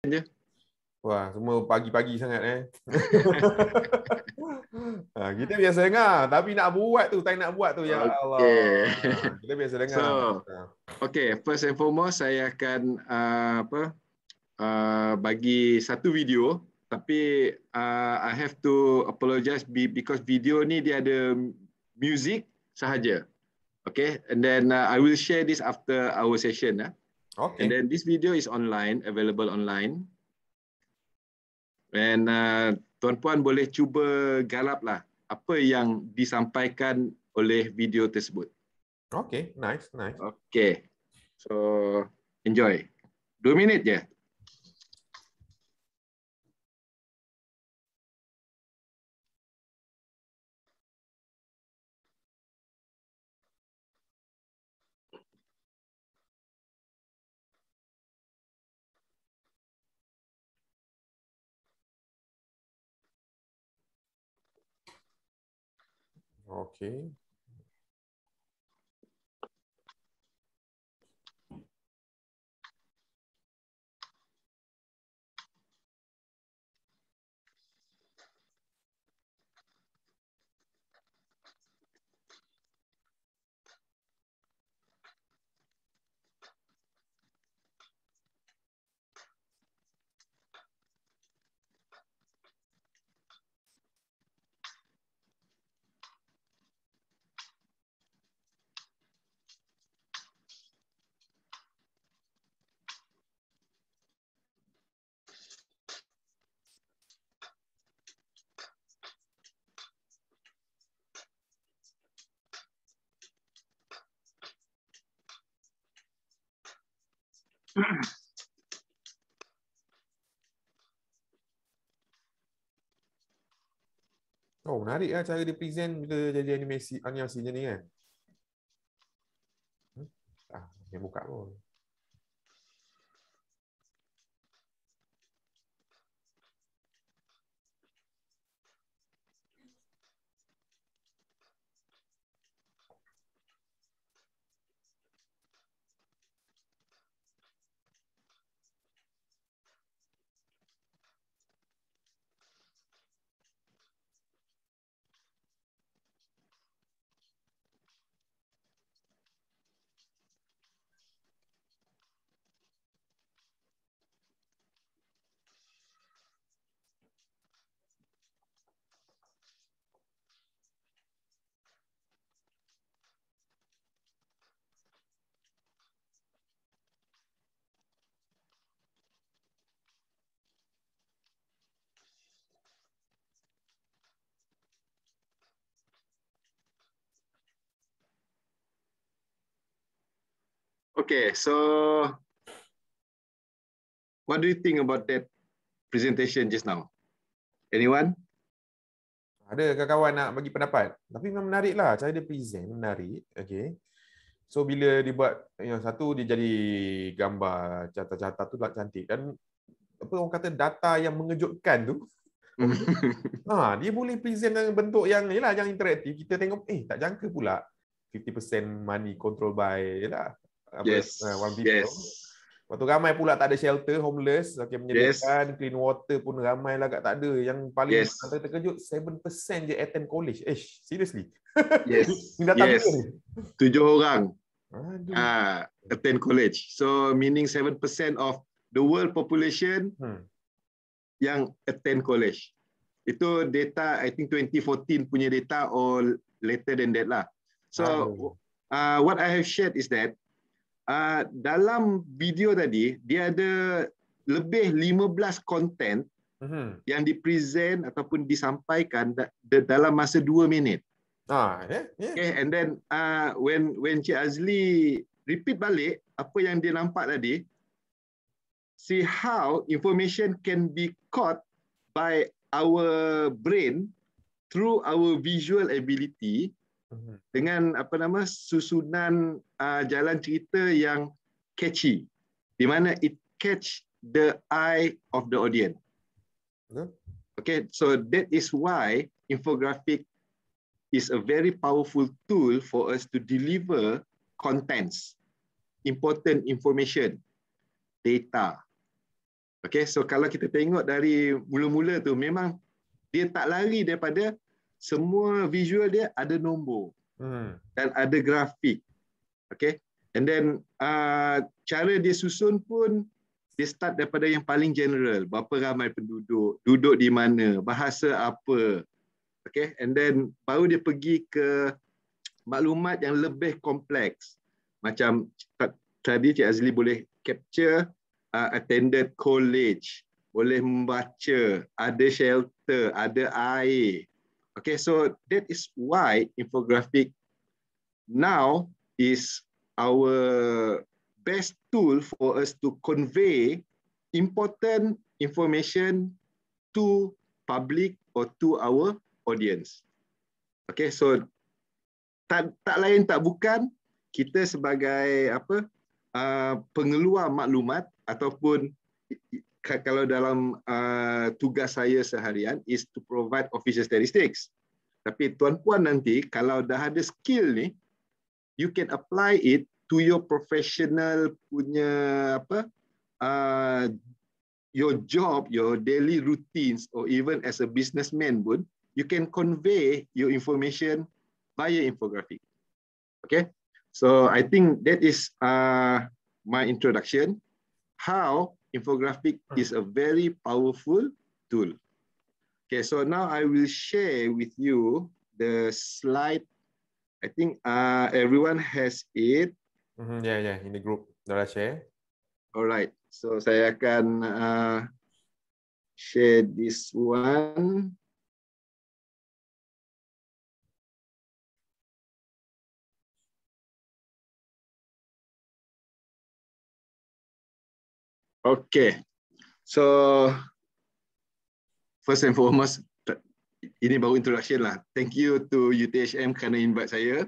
je. Wah, semua pagi-pagi sangat kita biasa dengar, tapi nak buat tu, tak nak buat tu, ya Allah. Kita biasa dengar. Okay, first and foremost saya akan bagi satu video, tapi I have to apologize because video ni dia ada music sahaja. Okay, and then I will share this after our session. Okay. And then this video is online, available online. And tuan-puan boleh cuba garaplah apa yang disampaikan oleh video tersebut. Okay, nice. Okay, so enjoy. 2 minit je. Okay. Oh, menarik lah cara dia present bila jadi animasi macam ni kan. Dia buka pun. Okay, so what do you think about that presentation just now? Anyone? Ada kawan-kawan nak bagi pendapat. Tapi memang menarik lah. Cara dia present menarik. Okay. So bila dia buat yang satu, dia jadi gambar carta-carta tu cantik. Dan apa orang kata, data yang mengejutkan tu. Dia boleh present dengan bentuk yang yalah, yang interaktif. Kita tengok, tak jangka pula 50% money control by one people. Yes. Waktu ramai pula tak ada shelter, homeless, menyediakan clean water pun ramai lah tak ada. Yang paling terkejut 7% je attend college. Seriously? Yes. Data yes. Ni? 7 orang attend college. So meaning 7% of the world population yang attend college. Itu data, I think 2014 punya data or later than that lah. So what I have shared is that dalam video tadi, dia ada lebih 15 content yang dipresent ataupun disampaikan dalam masa 2 minit. Okay, and then when Cik Azli repeat balik apa yang dia nampak tadi, see how information can be caught by our brain through our visual ability dengan susunan jalan cerita yang catchy, di mana it catch the eye of the audience. Okay, so that is why infographic is a very powerful tool for us to deliver contents, important information, data. Okay, so kalau kita tengok dari mula-mula tu, memang dia tak lari daripada semua visual dia ada nombor dan ada grafik. Okay, and then cara dia susun pun dia start daripada yang paling general, berapa ramai penduduk, duduk di mana, bahasa apa. Okay, and then baru dia pergi ke maklumat yang lebih kompleks. Macam tadi Cik Azli boleh capture attended college, boleh membaca, ada shelter, ada air. Okay, so that is why infographic now is our best tool for us to convey important information to public or to our audience. Okay, so tak lain tak bukan kita sebagai pengeluar maklumat ataupun kalau dalam tugas saya seharian is to provide official statistics. Tapi tuan-puan nanti kalau dah ada skill ni, you can apply it to your professional punya your job, your daily routines, or even as a businessman pun, you can convey your information via infographic. Okay, so I think that is my introduction. How infographic is a very powerful tool. Okay, so now I will share with you the slide. I think everyone has it. Yeah, in the group. Dah share. Alright, so saya akan share this one. Okay, so first and foremost, ini baru introduction lah. Thank you to UTHM kerana invite saya.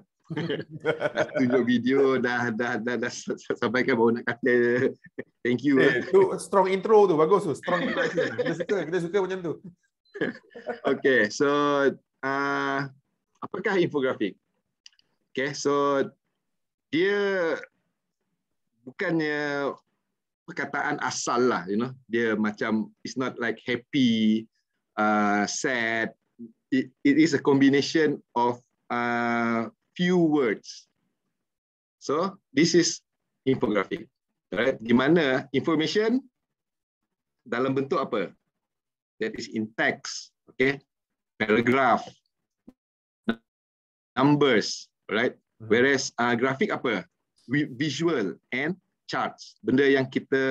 Dah tunjuk video, dah sampaikan baru nak kata thank you. Tu strong intro tu, bagus tu. Strong introduction. Kita suka macam tu. Okay, so apakah infografik? Okay, so dia bukannya perkataan asal lah, dia macam it's not like happy, sad. It is a combination of few words. So this is infographic, right? Di mana information dalam bentuk apa? That is in text, okay? Paragraph, numbers, right? Whereas grafik apa? Visual and charts, benda yang kita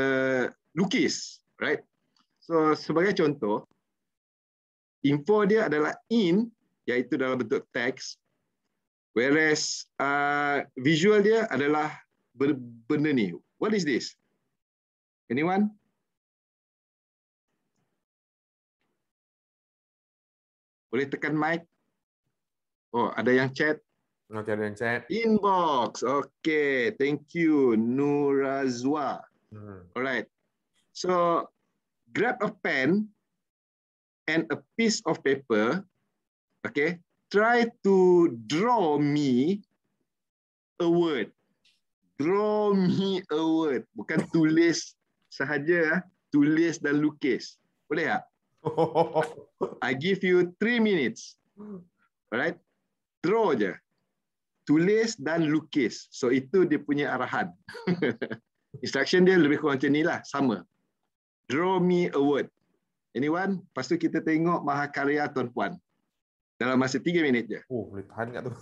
lukis, right? So sebagai contoh, info dia adalah in, iaitu dalam bentuk teks, whereas visual dia adalah benda ni. What is this? Anyone? Boleh tekan mic? Oh, ada yang chat? Ada yang chat. Inbox. Okay, thank you Nurazwa. Alright. So grab a pen and a piece of paper. Okay. Try to draw me a word. Draw me a word. Bukan tulis sahaja, tulis dan lukis. Boleh tak? I give you 3 minutes. Alright. Draw je. Tulis dan lukis. So itu dia punya arahan. Instruction dia lebih kurang macam ni lah. Sama. Draw me a word. Anyone? Lepas tu kita tengok mahakarya tuan-puan. Dalam masa 3 minit je. Oh, boleh tahan kat tu.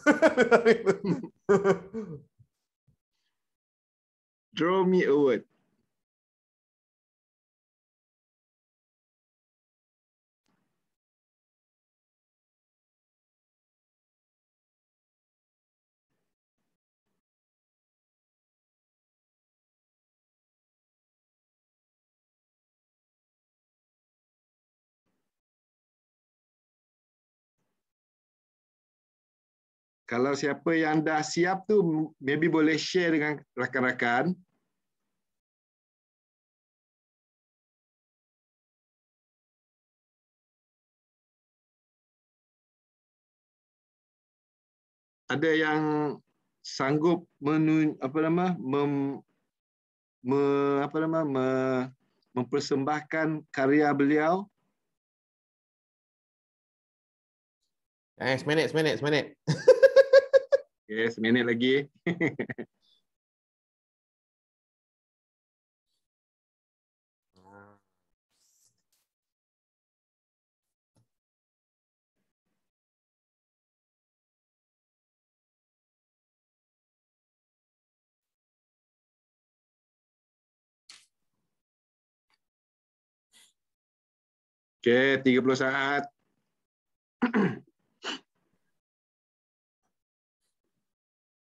Draw me a word. Kalau siapa yang dah siap tu, maybe boleh share dengan rakan-rakan. Ada yang sanggup mempersembahkan karya beliau? Seminit. Okay, seminit lagi. Okay, 30 saat.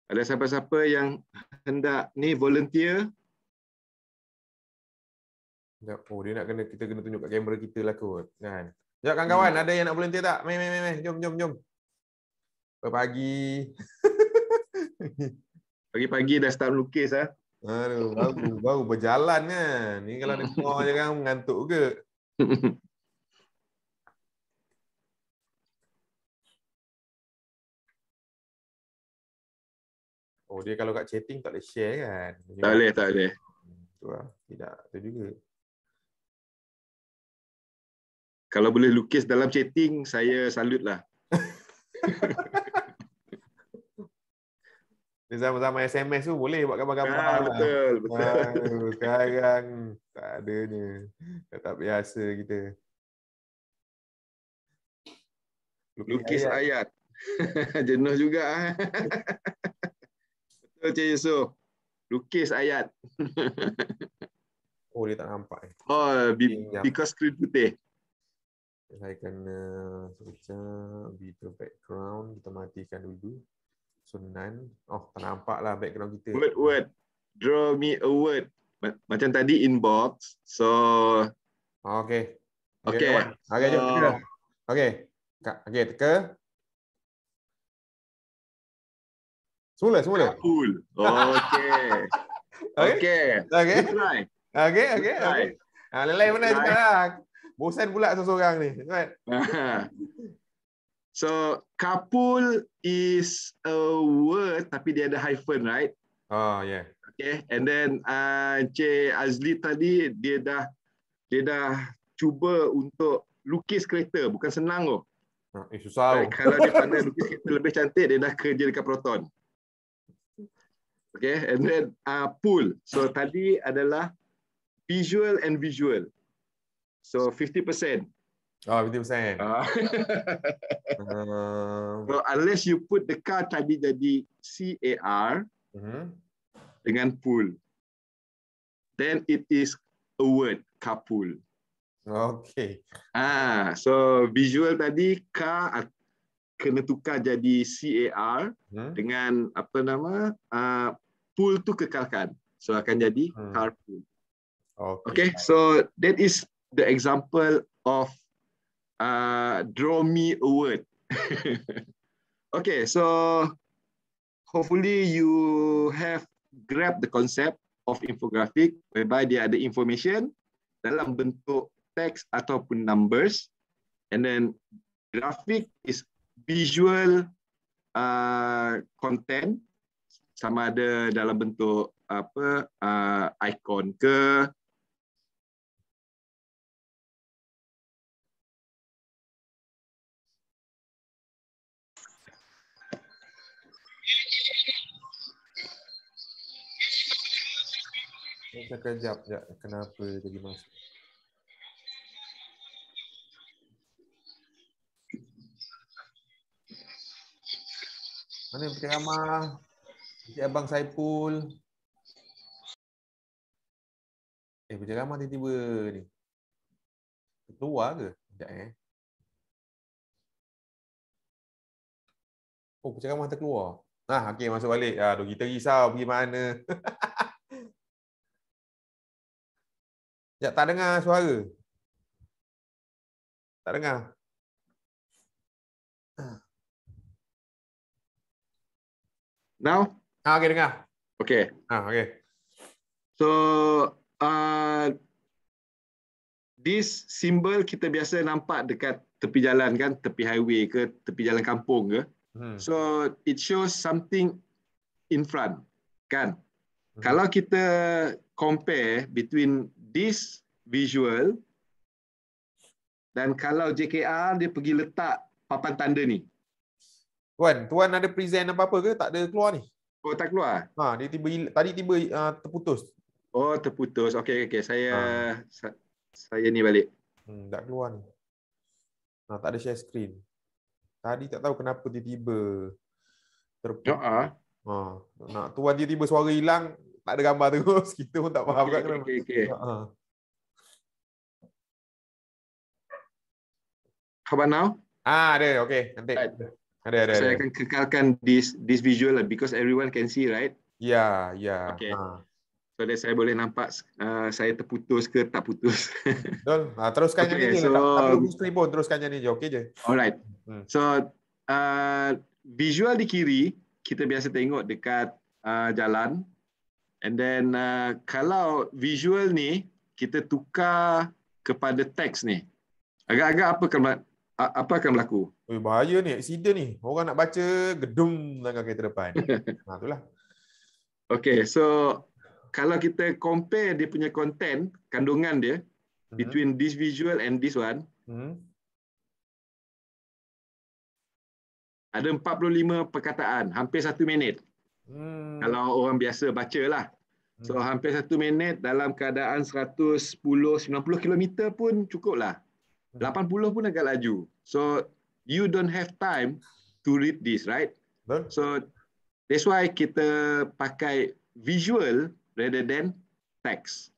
Ada siapa-siapa yang hendak ni volunteer? Oh, kita kena tunjuk kat kamera kita lah kot. Kan? Sekejap kawan-kawan, ada yang nak volunteer tak? Meh. Jom. Pagi. Pagi-pagi dah start lukis ah. Aduh, baru berjalan kan. Ni kalau dengar je kan mengantuk ke. Oh, dia kalau kat chatting tak boleh share kan? Tak boleh. Tu lah. Tidak, tu juga. Kalau boleh lukis dalam chatting, saya salut lah. Dia sama-sama SMS tu boleh buat gambar-gambar. Betul. Sekarang tak adanya. Tak biasa kita. Lukis ayat. Jenuh juga. Betul, Cik Yusof. Lukis ayat. Oh, dia tak nampak. Oh, because screen putih. Saya kena video background. Kita matikan dulu. So, none. Oh, tak nampak lah background kita. Word. Draw me a word. Macam tadi inbox. So. Okay. Okay. Okay, jom teka. Okay, teka. Semula. Cool. Okay. Good try. Okay. Lain mana sekarang. Bosan pula seorang ni. So, kapul is a word tapi dia ada hyphen, right? Oh, yeah. Okay. And then Cik Azli tadi dia dah cuba untuk lukis kereta, bukan senang tu. Susah. Kalau dia pandai lukis kereta lebih cantik, dia dah kerja dekat Proton. Okay, and then pool. So tadi adalah visual. So 50%. Oh, 50%. So unless you put the car tadi jadi CAR dengan pool, then it is a word, carpool. Okay. So visual tadi car kena tukar jadi CAR dengan apa nama pool tu kekalkan. So akan jadi carpool. Okay, so that is the example of draw me a word. Okay, so hopefully you have grabbed the concept of infographic whereby dia ada information dalam bentuk teks ataupun numbers, and then graphic is visual content, sama ada dalam bentuk apa icon ke, Sekejap, kenapa tadi masuk? Mana Encik Ramah? Encik Abang Saipul? Encik Ramah tiba-tiba ni. Keluar ke? Sekejap Oh, Encik Ramah terkeluar. Okey, masuk balik. Aduh, kita risau pergi mana. Sekejap, tak dengar suara. Tak dengar. Now? Okay, dengar. Okay. Okay. So, this symbol kita biasa nampak dekat tepi jalan kan, tepi highway ke, tepi jalan kampung ke. So, it shows something in front, kan? Kalau kita compare between this visual, dan kalau JKR dia pergi letak papan tanda ni. Tuan ada present apa-apa ke? Tak ada keluar ni? Oh, tak keluar? Dia tadi tiba terputus. Oh, terputus. Okey. Saya ni balik. Tak keluar ni. Tak ada share screen. Tadi tak tahu kenapa tiba-tiba terputus. Nak tuan tiba-tiba suara hilang, tak ada gambar terus. Kita pun tak faham kenapa. Okey. How about now? Ada. Okey. Nanti. Right. Ada. Saya akan kekalkan this visual lah because everyone can see, right? Ya. Okay. So that saya boleh nampak saya terputus ke tak putus. Betul. Teruskan yang ni je. Tak perlu screen pun. Teruskan yang ni je. Okey je. Alright. So visual di kiri kita biasa tengok dekat jalan. And then kalau visual ni kita tukar kepada teks ni, agak-agak apa akan berlaku? Bahaya ni, accident ni. Orang nak baca gedung dalam kereta depan. Itulah. Okay, so kalau kita compare dia punya content, kandungan dia between this visual and this one, ada 45 perkataan, hampir 1 minit. Kalau orang biasa baca lah. So hampir 1 minit dalam keadaan 110-90 km pun cukup lah. 80 pun agak laju. So you don't have time to read this, right? So that's why kita pakai visual rather than text.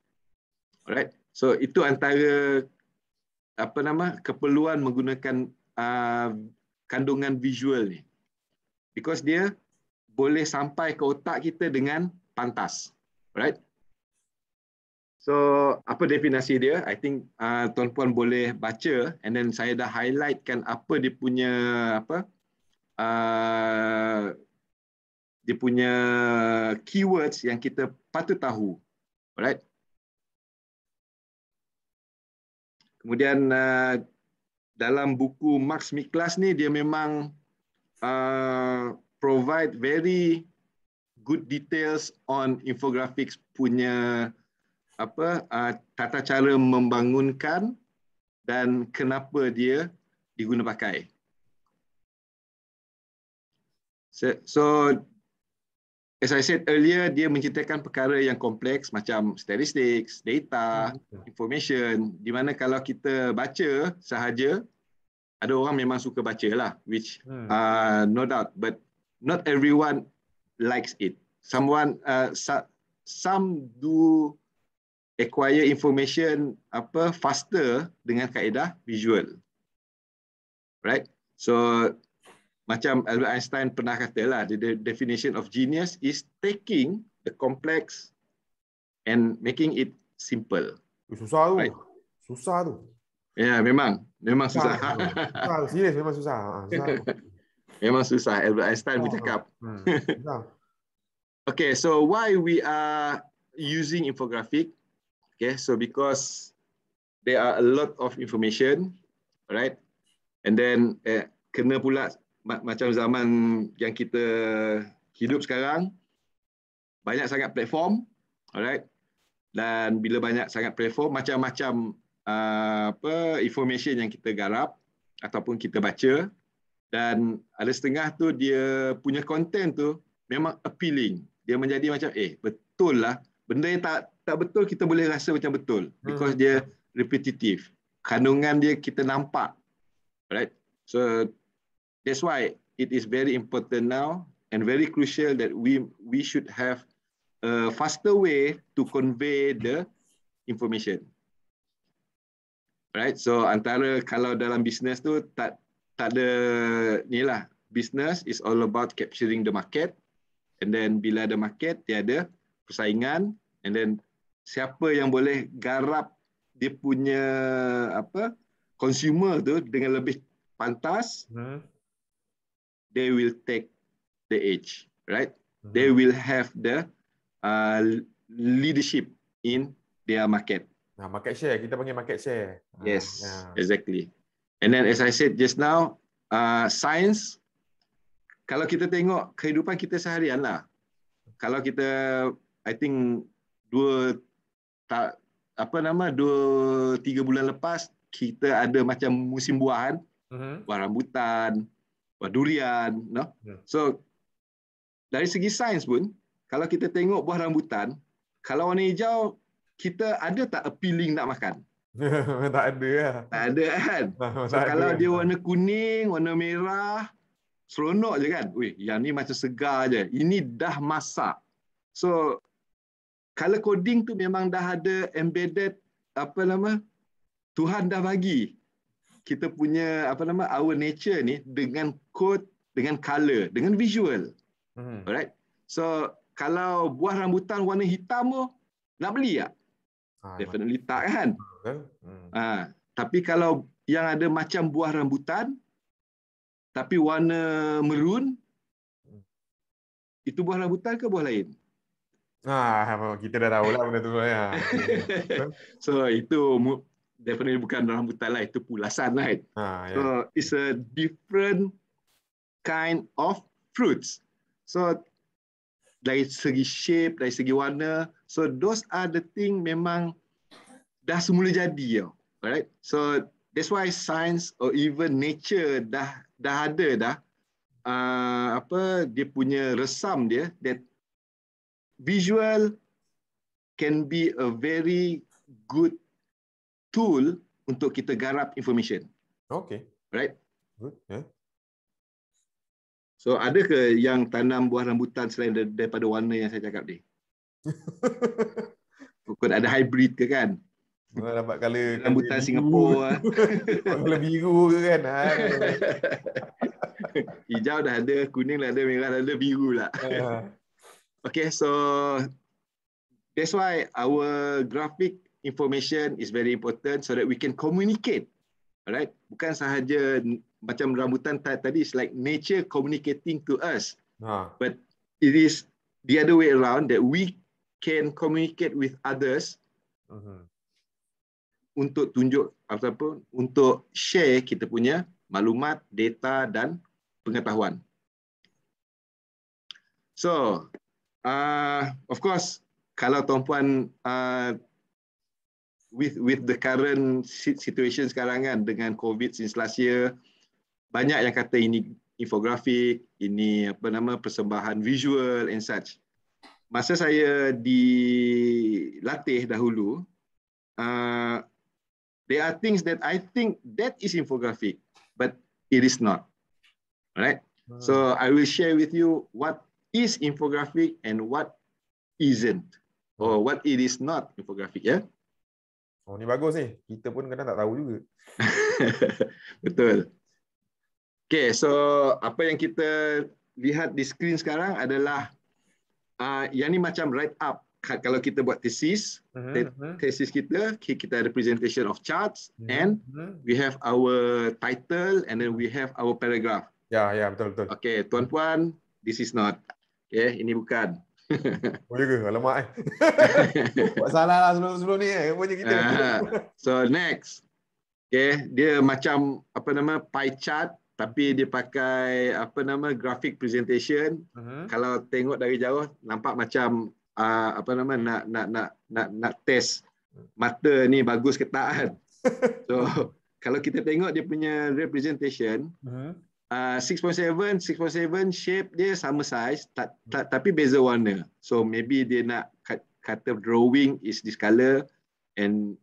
Alright. So itu antara keperluan menggunakan kandungan visual ni. Because dia boleh sampai ke otak kita dengan pantas. Right? So, apa definisi dia? I think tuan-puan boleh baca and then saya dah highlightkan apa dia punya dia punya keywords yang kita patut tahu. Alright? Kemudian dalam buku Max Miklas ni dia memang provide very good details on infographics punya tata cara membangunkan dan kenapa dia diguna pakai. So as I said earlier, dia menceritakan perkara yang kompleks macam statistics, data, information, di mana kalau kita baca sahaja, ada orang memang suka baca lah, which no doubt, but not everyone likes it. Some do acquire information faster dengan kaedah visual. Right? So macam Albert Einstein pernah kata lah, the definition of genius is taking the complex and making it simple. Susah tu. Right? Susah tu. Ya, memang susah. Serius memang susah. Memang susah. Albert Einstein bercakap. Okay, so why we are using infographic? Okay, so because there are a lot of information, right? And then kena pula macam zaman yang kita hidup sekarang, banyak sangat platform, alright? Dan bila banyak sangat platform, macam-macam information yang kita garap ataupun kita baca, dan ada setengah tu dia punya content tu memang appealing. Dia menjadi macam betul lah. Benda yang tak betul kita boleh rasa macam betul because dia repetitive. Kandungan dia kita nampak. Right? So that's why it is very important now and very crucial that we should have a faster way to convey the information. Right? So antara kalau dalam business tu tak ada ni lah. Business is all about capturing the market, and then bila ada market dia ada persaingan, and then siapa yang boleh garap dia punya consumer tu dengan lebih pantas, they will take the edge, right? They will have the leadership in their market. Market share, kita panggil market share. Yes, exactly. And then as I said just now, science, kalau kita tengok kehidupan kita seharian lah, kalau kita, I think 2 2-3 bulan lepas kita ada macam musim buahan, buah rambutan, buah durian, no? So dari segi sains pun, kalau kita tengok buah rambutan, kalau warna hijau, kita ada tak appealing nak makan? Tak ada lah. Tak ada kan? So Tak kalau ada. dia warna kuning, warna merah, seronok je kan? Weh, yang ni macam segar je. Ini dah masak. So color coding tu memang dah ada embedded, Tuhan dah bagi kita punya our nature ni dengan code, dengan color, dengan visual. Alright. So kalau buah rambutan warna hitam tu nak beli tak? Definitely tak kan? Tapi kalau yang ada macam buah rambutan tapi warna maroon, itu buah rambutan ke buah lain? Kita dah tahu lah benda tu ya. So itu definitely bukan rambutan lah, itu pulasan lah. So it's a different kind of fruits. So dari segi shape, dari segi warna, so those are the thing memang dah semula jadi. Alright. So that's why science or even nature dah ada dah dia punya resam dia, that visual can be a very good tool untuk kita garap information. Okay. Right? Good. Yeah. So ada ke yang tanam buah rambutan selain daripada warna yang saya cakap ni? Kau ada hybrid ke kan? Dapat color rambutan biru. Singapura. Color biru ke kan? Hijau dah ada, kuning dah ada, merah dah ada, biru lah. Okay, so that's why our graphic information is very important so that we can communicate. Alright, bukan sahaja macam rambutan tadi, it's like nature communicating to us. But it is the other way around, that we can communicate with others untuk tunjuk untuk share kita punya maklumat, data dan pengetahuan. So, of course, kalau tuan-puan with the current situation sekarang kan, dengan COVID since last year, banyak yang kata ini infografik, ini persembahan visual and such. Masa saya dilatih dahulu, there are things that I think that is infographic, but it is not. Alright? So I will share with you what is infographic and what isn't, or what it is not infographic, ya. Oh, ni bagus ni. Kita pun kadang tak tahu juga. Betul. Okay, so apa yang kita lihat di skrin sekarang adalah yang ni macam write up. Kalau kita buat thesis, thesis kita ada presentation of charts, and we have our title, and then we have our paragraph. Ya, betul. Okay, tuan-puan, this is not. Okay, ini bukan. Boleh ke? Alamak. Buat salah lah sebelum ni punya kita. So next. Okay, dia macam pie chart, tapi dia pakai graphic presentation. Kalau tengok dari jauh nampak macam nak test mata ni bagus ke tak kan. So kalau kita tengok dia punya representation, 6.7 shape dia sama size, tapi beza warna. So maybe dia nak kata drawing is this color, and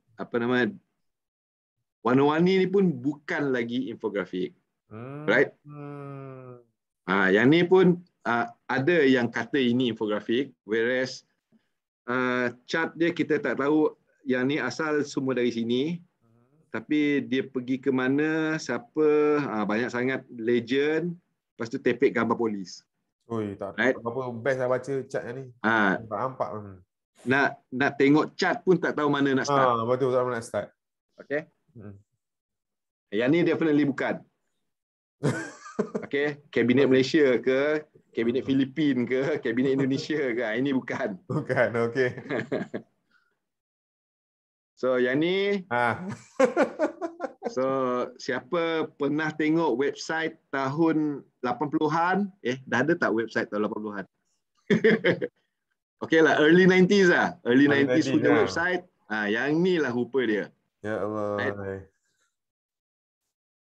warna-warni ni pun bukan lagi infografik. Right? Yang ni pun ada yang kata ini infografik, whereas chart dia kita tak tahu yang ni asal semua dari sini. Tapi dia pergi ke mana, siapa, banyak sangat legend, lepas tu tepek gambar polis. Oi, tak apa best lah baca chart yang ni. Nampak. Nak tengok chart pun tak tahu mana nak start. Betul, tak tahu nak start. Okay. Yang ni definitely bukan. Okay, Kabinet Malaysia ke, Kabinet Filipin ke, Kabinet Indonesia ke, ini bukan. Bukan, okay. So yang ni, so siapa pernah tengok website tahun 80-an? Dah ada tak website tahun 80-an? Okay lah, early 90s lah. Early 90s punya website. Yang ni lah rupa dia. Ya Allah.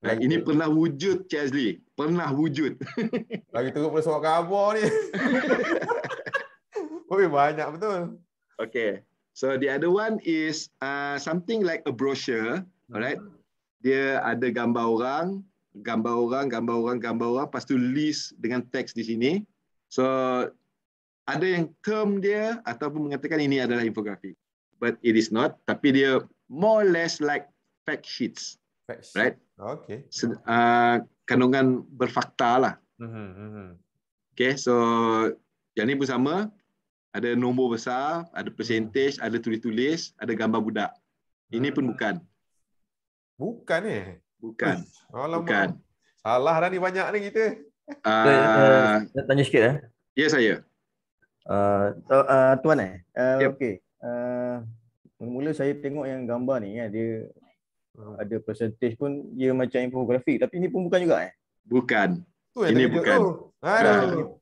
Right? Ini pernah wujud, Cik Azli. Pernah wujud. Lagi teruk pada surat khabar ni. Oi, banyak betul. Okay. So the other one is something like a brochure. Alright. Dia ada gambar orang, lepas tu list dengan teks di sini. So ada yang term dia ataupun mengatakan ini adalah infografik. But it is not. Tapi dia more or less like fact sheets. Right? Okay. Kandungan berfakta lah. Okay, so yang ni pun sama. Ada nombor besar, ada percentage, ada tulis-tulis, ada gambar budak. Ini pun bukan. Bukan Bukan. Bukan. Salah dah ni banyak ni kita. Tanya sikit Ya, saya. Tuan Yep. okey. Mula saya tengok yang gambar ni dia ada percentage pun dia macam infografik, tapi ini pun bukan juga Bukan. Tu ini bukan.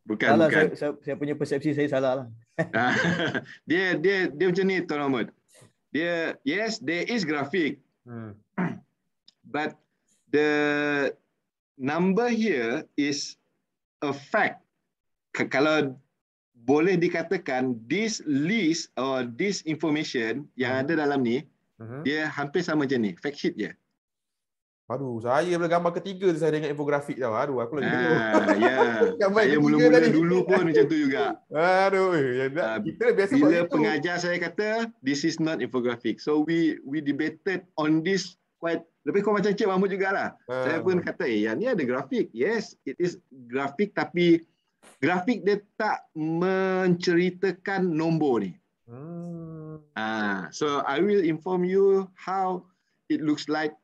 Bukan. Salah, bukan. Saya punya persepsi saya salah lah. dia macam ni, Tuan Ahmad. Dia, yes, there is graphic. But the number here is a fact. Kalau boleh dikatakan this list or this information yang ada dalam ni, dia hampir sama macam ni, fact sheet je. Aduh, saya bila gambar ketiga tu saya ingat infografik tau. Aduh, aku lagi Saya mula-mula dulu pun macam tu juga. Aduh, kita biasa bila pengajar saya kata this is not infographic. So we debated on this quite lebih kurang macam Cik Mahmud jugalah. Saya pun kata yang ni ada grafik. Yes, it is grafik, tapi grafik dia tak menceritakan nombor ni. So I will inform you how it looks like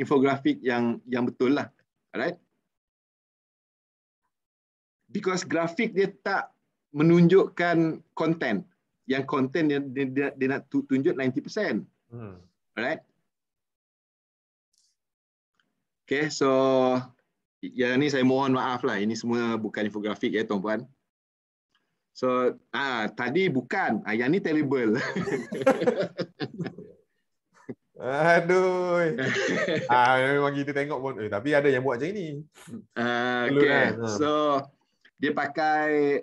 infografik yang betul lah. Alright? Because grafik dia tak menunjukkan konten. Yang konten dia nak tunjuk 90%. Alright? Okay, so yang ni saya mohon maaf lah. Ini semua bukan infografik ya tuan-puan. So tadi bukan. Yang ni terrible. Aduh. Memang kita tengok pun. Tapi ada yang buat macam ni. Okay. So dia pakai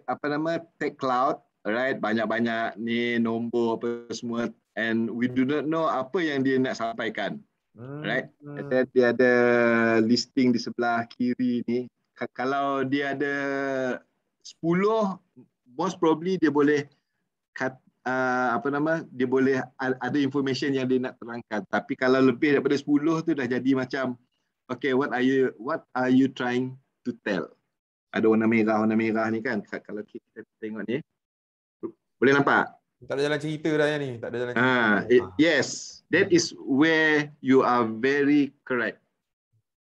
tag cloud, alright, banyak-banyak ni nombor apa semua, and we do not know apa yang dia nak sampaikan. Right? And then dia ada listing di sebelah kiri ni. Kalau dia ada 10, most probably dia boleh dia boleh ada information yang dia nak terangkan. Tapi kalau lebih daripada 10 tu dah jadi macam okay, what are you trying to tell? Ada warna merah ni kan. Kalau kita tengok ni, boleh nampak? Tak ada jalan cerita dah yang ni. Tak ada jalan cerita. Yes, that is where you are very correct.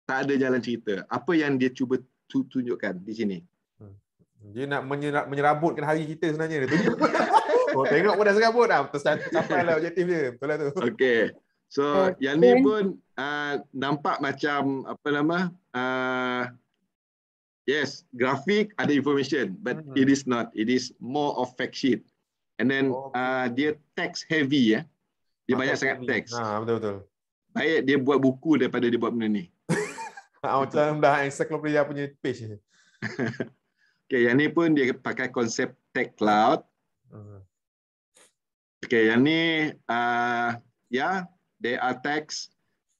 Tak ada jalan cerita. Apa yang dia cuba tunjukkan di sini? Dia nak menyerabutkan hari kita sebenarnya. Tengok pun dah serabut dah. Tercapai lah objektif dia. Betul lah tu. Okay. So yang ni pun nampak macam yes, grafik ada information, but it is not. It is more of fact sheet. And then dia text heavy ya. Dia banyak sangat teks. Betul. Baik dia buat buku daripada dia buat benda ni. Macam dah encyclopedia punya page. Okay, yang ni pun dia pakai konsep tag cloud. Okay, yang ni they are text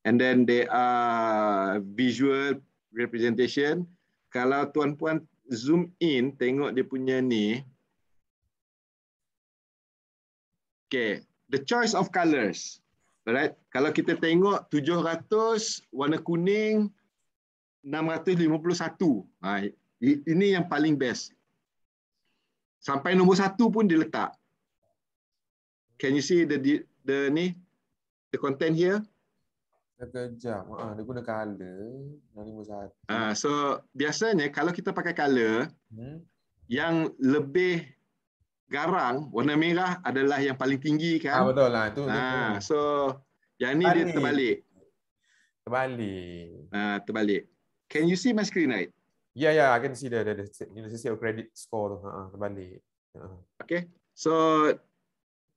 and then they are visual representation. Kalau tuan-puan zoom in tengok dia punya ni. Okay, the choice of colors. Alright, kalau kita tengok 700 warna kuning, 651. Ini yang paling best. Sampai nombor 1 pun dia letak. Can you see the content here? Sekejap. Dia guna color. So biasanya kalau kita pakai color, yang lebih garang, warna merah adalah yang paling tinggi kan? Betul lah. Itu. So yang ni dia terbalik. Terbalik. Can you see my screen right? Yeah, I can see the credit score tu. Terbalik. Okay. So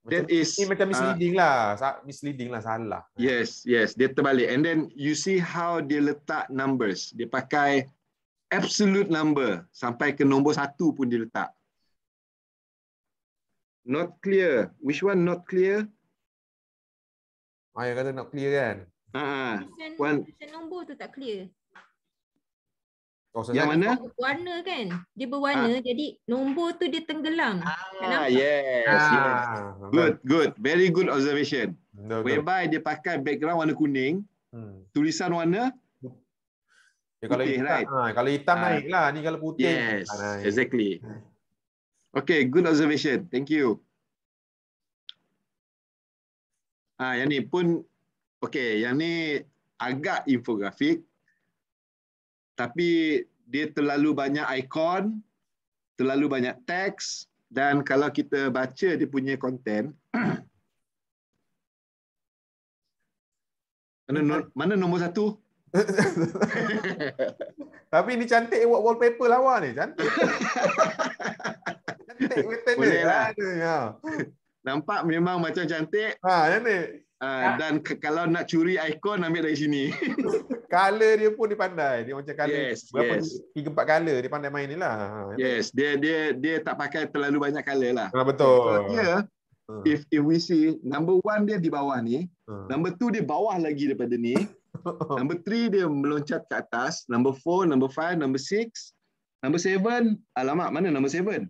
That is ini macam misleading lah. Misleading lah, salah. Yes, dia terbalik. And then you see how dia letak numbers. Dia pakai absolute number sampai ke nombor 1 pun dia letak. Not clear. Which one not clear? Yang kata not clear kan? Tulisan nombor tu tak clear. Yang mana? Warna kan? Dia berwarna, jadi nombor tu dia tenggelam. Yes. Good. Very good observation. Whereby dia pakai background warna kuning, tulisan warna putih, right? Kalau hitam naik lah, ni kalau putih. Yes, exactly. Okay, good observation. Thank you. Yang ni pun, okay, yang ni agak infografik. Tapi dia terlalu banyak ikon, terlalu banyak teks, dan kalau kita baca dia punya konten, mana nombor 1? Tapi ni cantik buat wallpaper lawa ni, cantik. Cantik pattern boleh lah. Ya. Nampak memang macam cantik. Cantik. Dan kalau nak curi ikon, ambil dari sini. Color dia pun dia pandai. Dia macam color. Yes, berapa? yes. 3-4 color dia pandai main ni lah. Yes, dia tak pakai terlalu banyak color lah. Betul. So, if we see number 1 dia di bawah ni, number 2 dia bawah lagi daripada ni, number 3 dia meloncat ke atas, number 4, number 5, number 6, number 7, alamak mana number 7?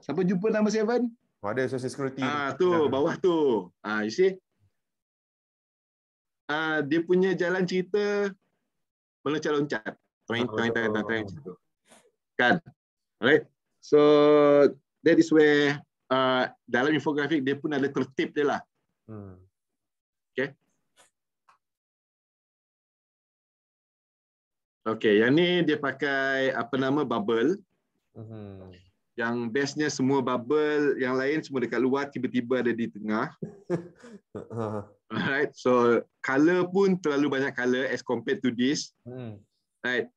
Siapa jumpa number 7? Ada social security. Tu bawah tu. You see? Dia punya jalan cerita meloncat-loncat. Kan? Alright. So that is where dalam infografik dia pun ada tertib dia lah. Okay. Okay, yang ni dia pakai apa nama bubble. Yang bestnya semua bubble, yang lain semua dekat luar, tiba-tiba ada di tengah. Alright, so color pun terlalu banyak color as compared to this. Right.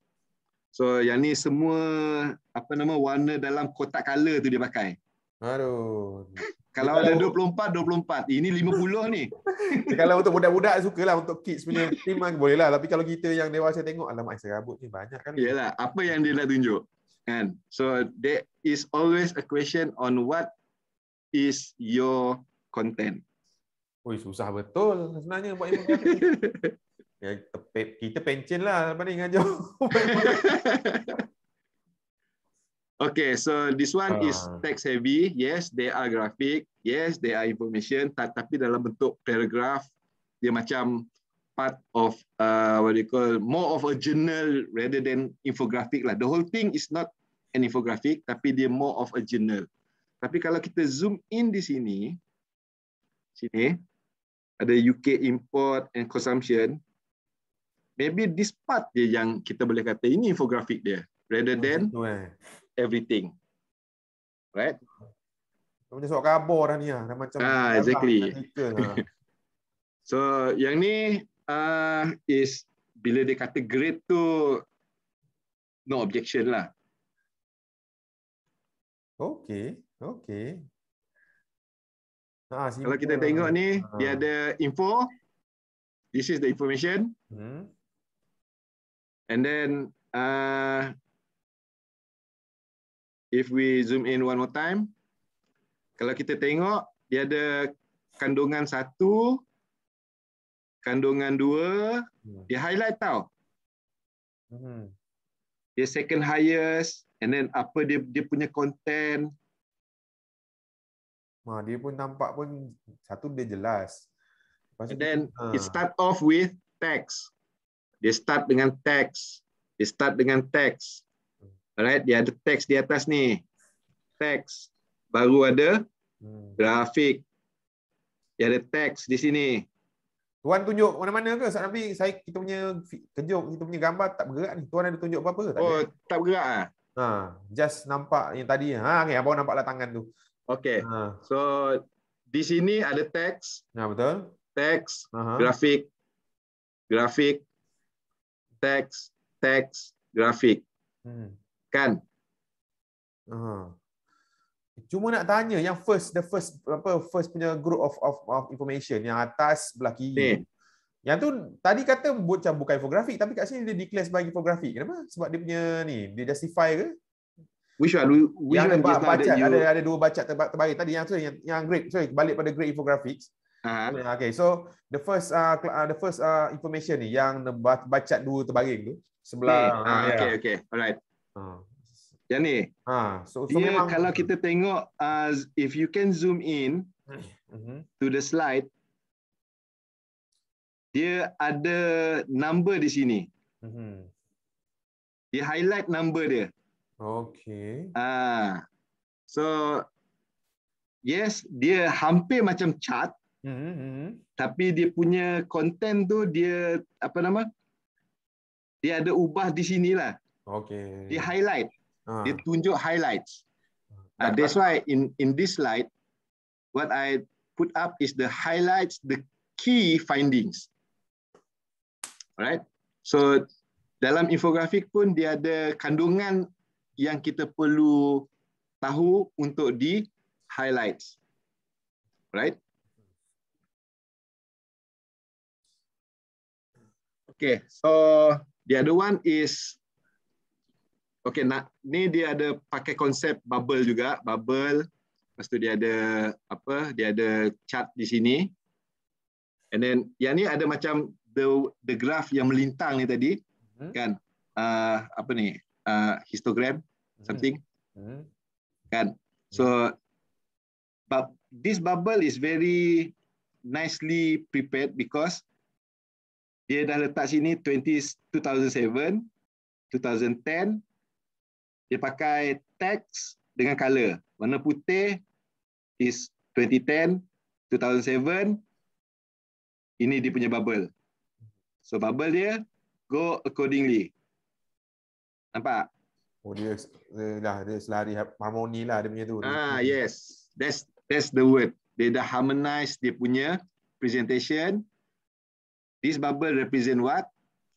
So yang ni semua apa nama warna dalam kotak color tu dia pakai. Aduh. Kalau ada 24. Ini 50 ni. Kalau untuk budak-budak sukalah, untuk kids punya team boleh lah. Tapi kalau kita yang dewasa tengok, alamak serabut ni banyak kan. Yalah, apa yang dia nak tunjuk. Kan? So there is always a question on what is your content. Susah betul sebenarnya buat infografik. Ya, kita pencen lah lepas ni ngajar. Okay, so this one is text heavy. Yes, they are graphic. Yes, they are information. Tapi dalam bentuk paragraph, dia macam part of what you call more of a journal rather than infographic lah. The whole thing is not an infographic, tapi dia more of a journal. Tapi kalau kita zoom in di sini ada UK import and consumption. Maybe this part je yang kita boleh kata ini infografik dia, rather than everything. Right? Macam surat khabar dah ni lah. Macam exactly. So yang ni is bila dia kata grade tu no objection lah. Okay. Kalau kita tengok ni, dia ada info. This is the information. And then if we zoom in one more time, kalau kita tengok, dia ada kandungan 1, kandungan 2, dia highlight tau. Dia second highest, and then apa dia punya content. Dia pun nampak pun satu dia jelas. And then it start off with text. Dia start dengan text. Alright, dia ada text di atas ni. Text. Baru ada grafik. Dia ada text di sini. Tuan tunjuk mana-mana ke? Tapi kita punya kejut, kita punya gambar tak bergerak ni. Tuan ada tunjuk apa-apa? Tak bergerak ah. Just nampak yang tadi. Okay, abang nampaklah tangan tu. Okay. So di sini ada teks. Betul. Teks, grafik, teks, grafik. Kan? Cuma nak tanya yang first punya group of information yang atas sebelah kiri. Yang tu tadi kata macam bukan infografik, tapi kat sini dia declare sebagai infografik. Kenapa? Sebab dia punya ni, dia justify ke? Which one? Which Yang one ada bacat, ada dua bacat terbaik tadi yang great. Sorry, balik pada great infographics. Okay, so the first information ni yang bacat dua terbaring tu sebelah okay. Alright. Yang ni. So dia memang, kalau kita tengok if you can zoom in to the slide, dia ada number di sini. Dia highlight number dia. Okay. So yes, dia hampir macam chart. Tapi dia punya content tu dia dia ada ubah di sinilah. Okay. Dia highlight. Dia tunjuk highlights. That's why in this slide what I put up is the highlights, the key findings. Alright? So dalam infografik pun dia ada kandungan yang kita perlu tahu untuk di highlights. Right? Okay, so the other one is ni dia ada pakai konsep bubble juga, bubble. Lepas tu dia ada dia ada chart di sini. And then yang ni ada macam the graph yang melintang ni tadi, kan? Histogram something. Kan? So this bubble is very nicely prepared because dia dah letak sini 2007, 2010, dia pakai text dengan color. Warna putih is 2010, 2007, ini dia punya bubble. So bubble dia go accordingly. Nampak? Oh dia selari harmoni lah dia punya tu. Yes. That's the word. Dia dah harmonize dia punya presentation. This bubble represent what,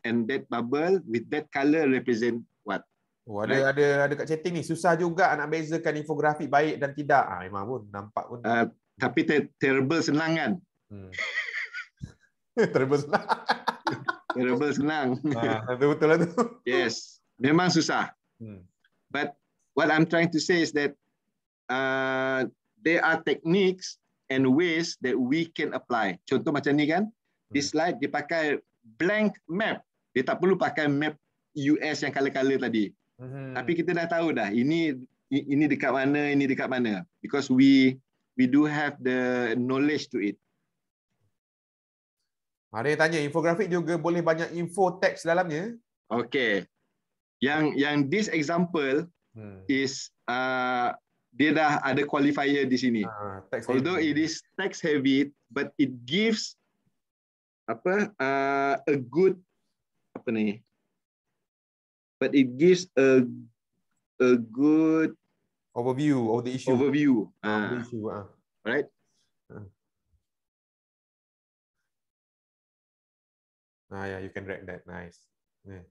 and that bubble with that color represent what. Oh, ada kat chatting ni, susah juga nak bezakan infografik baik dan tidak. Memang pun nampak pun. Tapi terrible senang kan? Terrible senang. Terrible senang. Betul lah tu. Yes, memang susah. But what I'm trying to say is that there are techniques and ways that we can apply. Contoh macam ni kan? Di slide dia pakai blank map. Dia tak perlu pakai map US yang color-color tadi. Tapi kita dah tahu dah ini dekat mana, ini dekat mana. Because we do have the knowledge to it. Ada yang tanya, infografik juga boleh banyak info teks dalamnya? Okay. Yang this example is dia dah ada qualifier di sini. Although it is text heavy, but it gives a good but it gives a good overview of the issue. Right? Yeah, you can drag that. Nice. Yeah.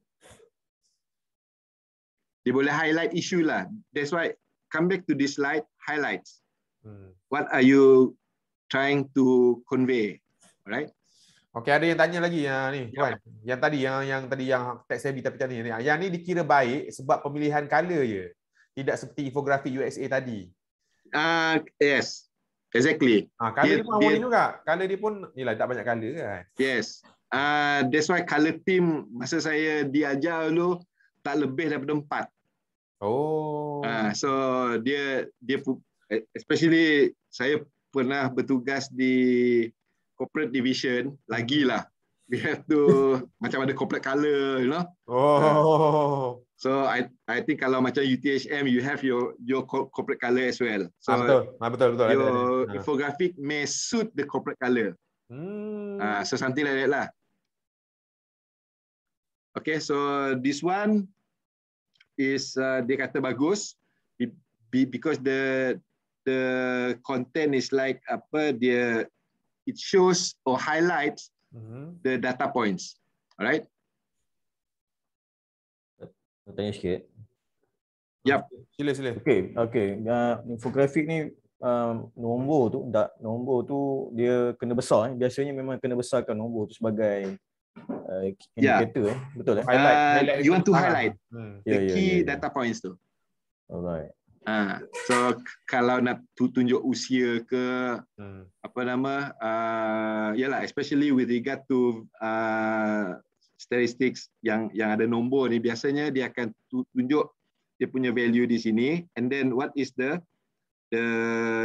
Dia boleh highlight issue lah. That's why come back to this slide, highlights. What are you trying to convey? Alright? Okay, ada yang tanya lagi ni, Tuan. Yang tadi yang text heavy tapi tadi ni. Yang ni dikira baik sebab pemilihan color je. Tidak seperti infografik USA tadi. Yes. Exactly. Color dia pun harmoni juga. Color dia pun tak banyak color kan. Yes. That's why color team masa saya diajar dulu tak lebih daripada 4. So dia especially saya pernah bertugas di corporate division, lagilah we have to macam ada corporate color, you know. So I think kalau macam UTHM you have your corporate color as well. So betul. Your infographic may suit the corporate color. So something like that lah. Okay, so this one is dia kata bagus because the content is like it shows or highlights the data points. Alright? Tanya sikit. Yap. Sila. Okey. Infografik ni nombor tu dia kena besar. Biasanya memang kena besarkan nombor tu sebagai indikator. Betul Highlight You want to highlight the key Ya. data points tu. Alright. So kalau nak tunjuk usia ke apa nama yalah, especially with regard to statistics yang ada nombor ni, biasanya dia akan tunjuk dia punya value di sini, and then what is the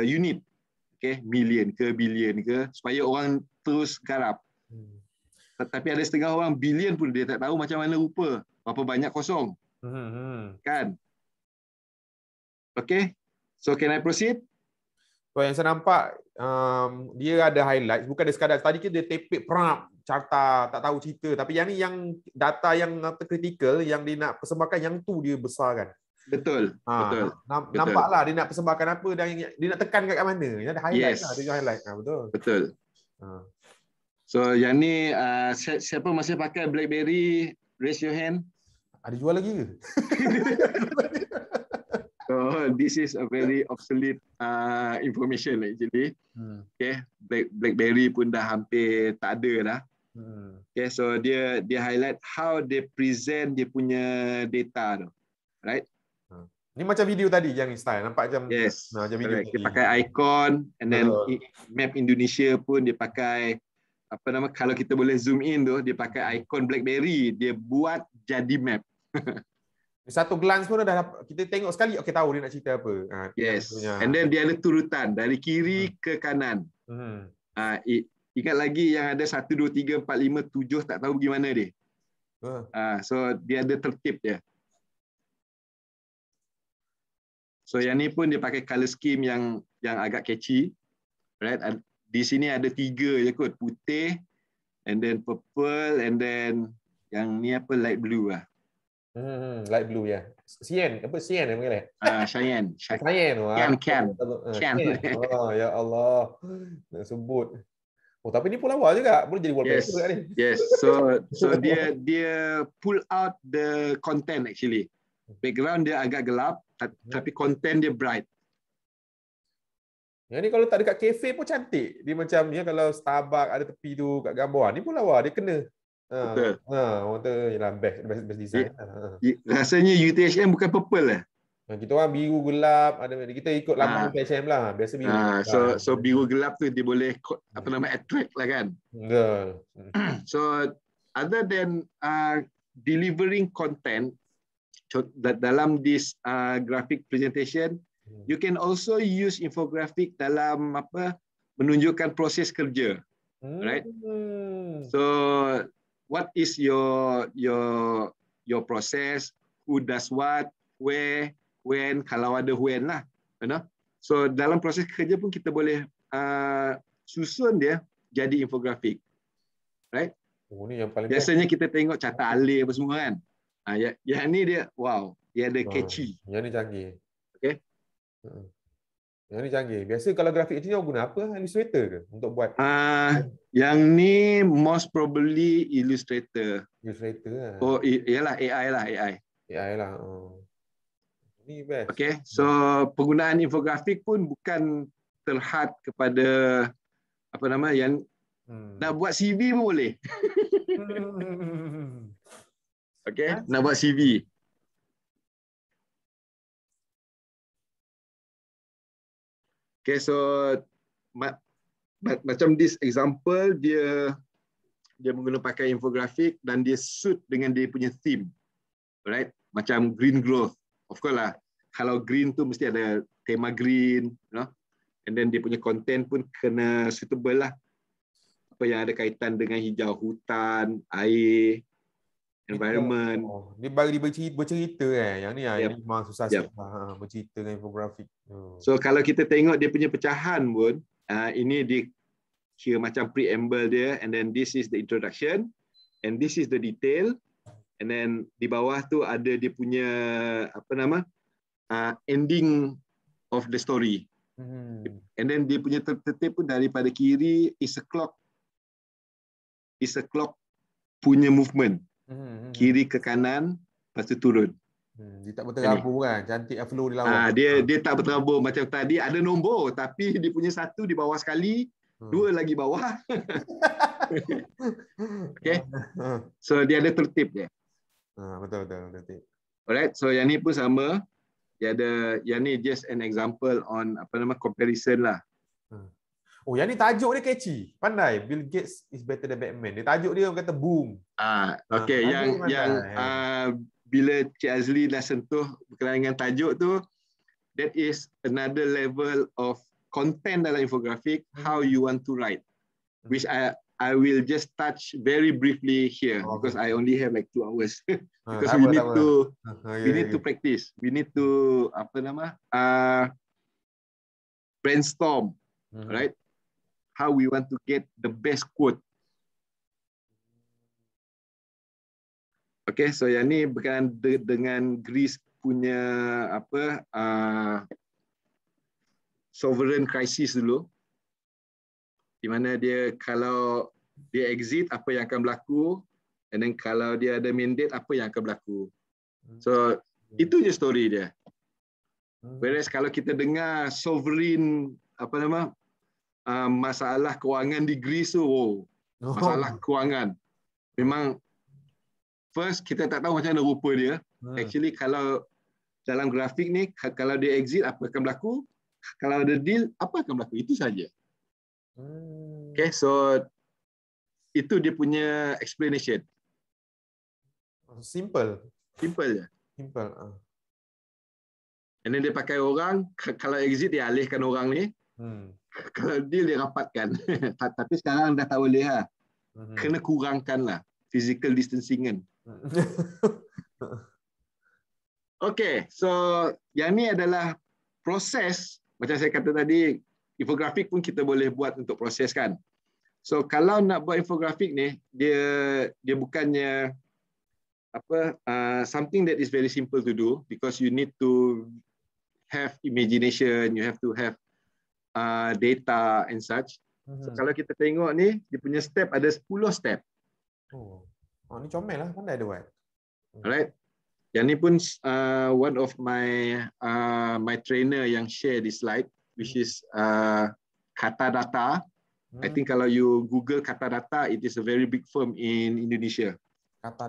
unit, okay, million ke billion ke, supaya orang terus garap. Tapi ada setengah orang billion pun dia tak tahu macam mana rupa, berapa banyak kosong, kan? Okay, so can I proceed? So yang saya nampak dia ada highlight, bukan dia sekadar tadi dia tepek perap carta tak tahu cerita, tapi yang ni yang data yang kritikal yang dia nak persembahkan, yang tu dia besarkan. Betul. Nampaklah dia nak persembahkan apa dan dia nak tekan kat mana. Dia ada highlight lah, dia highlight. Betul. So yang ni siapa masih pakai BlackBerry, raise your hand. Ada jual lagi ke? So this is a very obsolete information actually. Okay, BlackBerry pun dah hampir tak ada dah. Okay, so dia highlight how they present dia punya data tu, right? Ni macam video tadi yang style, nampak macam macam video dia pakai icon, and then map Indonesia pun dia pakai apa nama, kalau kita boleh zoom in tu, dia pakai icon BlackBerry, dia buat jadi map. Satu glance pun dah kita tengok sekali, okey tahu dia nak cerita apa. And then dia ada turutan dari kiri ke kanan. Ingat lagi yang ada 1, 2, 3, 4, 5, 7 tak tahu gimana dia. So dia ada tertib dia. So yang ni pun dia pakai color scheme yang agak catchy, right? Di sini ada 3 je kot, putih, and then purple, and then yang ni apa, light blue lah. Light blue ya. Cyan apa, cyan dia panggil? Cyan. Can. Oh ya Allah. Nak sebut. Oh tapi ni pun lawa juga. Boleh jadi wallpaper ni. Yes. So dia pull out the content actually. Background dia agak gelap, tapi content dia bright. Yang ni kalau tak dekat kafe pun cantik. Dia macam dia kalau Starbucks ada tepi tu kat gambar. Ni pun lawa, dia kena. Betul. Orang tu ialah best design. Rasanya UTHM bukan purple lah. Kita orang biru gelap, ada kita ikut lambang UTHM lah. Biasa biru. So biru gelap tu dia boleh apa nama, attract lah kan. Betul. So other than delivering content dalam this graphic presentation, you can also use infographic dalam apa, menunjukkan proses kerja, right? So what is your process, who does what, where, when, kalau ada when lah, you know. So dalam proses kerja pun kita boleh susun dia jadi infografik, right? Ni yang paling biasanya kita tengok carta alih apa semua kan. Yang ni dia wow, dia ada catchy. Yang ni canggih. Okay. Yang ni canggih. Biasa kalau grafik macam ni orang guna apa? Illustrator ke untuk buat? Yang ni most probably Illustrator. Illustrator lah. Oh, iyalah AI lah, AI lah. Ni best. Okay, so penggunaan infografik pun bukan terhad kepada apa nama, yang nak buat CV pun boleh. Okay, nak buat CV. Okay, so macam this example, dia menggunakan pakai infografik dan dia suit dengan dia punya theme, right? Macam green growth, of course lah. Kalau green tu mesti ada tema green, you know? And then dia punya content pun kena suitable lah. Apa yang ada kaitan dengan hijau, hutan, air, environment. Dia bagi bercerita yang ni yang memang susah sikit bercerita dengan infografik. So kalau kita tengok dia punya pecahan pun, ini dia kira macam preamble dia, and then this is the introduction, and this is the detail, and then di bawah tu ada dia punya apa nama, ending of the story. And then dia punya tertib pun daripada kiri is a clock punya movement. Kiri ke kanan, lepas tu turun. Dia tak berterabur kan, cantik flow di lawa. Dia tak berterabur macam tadi, ada nombor tapi dia punya satu di bawah sekali, dua lagi bawah. Okay. So dia ada tertib dia. Betul. Alright, so yang ni pun sama. Dia ada, yang ni just an example on comparison lah. Oh, yang ni tajuk dia catchy. Pandai. Bill Gates is better than Batman. Dia tajuk dia kata boom. Okay, yang bila Cik Azli dah sentuh berkenaan dengan tajuk tu, that is another level of content dalam infografik, how you want to write, which I will just touch very briefly here because I only have like 2 hours. Because we need to practice. We need to brainstorm, right? How we want to get the best quote. Okay, so yang ni berkenaan dengan Greece punya sovereign crisis dulu, di mana dia kalau dia exit apa yang akan berlaku, and then kalau dia ada mandate apa yang akan berlaku. So itu je story dia. Whereas kalau kita dengar sovereign masalah kewangan di Greece tu, masalah kewangan memang first kita tak tahu macam mana rupa dia. Actually kalau dalam grafik ni, kalau dia exit apa akan berlaku, kalau ada deal apa akan berlaku, itu saja. Okay, so itu dia punya explanation. Simple je. And then dia pakai orang, kalau exit dia alihkan orang ni, kalau deal dia rapatkan. Tapi sekarang dah tak boleh lah. Kena kurangkan lah physical distancing kan. Okay, so yang ni adalah proses. Macam saya kata tadi, infografik pun kita boleh buat untuk proses kan. So kalau nak buat infografik ni, dia bukannya something that is very simple to do, because you need to have imagination, you have to have data and such. So kalau kita tengok ni, dia punya step ada 10 step. Ni comel lah, pandai dia buat. Alright. Yang ni pun one of my trainer yang share this slide, which is Kata Data. I think kalau you Google Kata Data, it is a very big firm in Indonesia.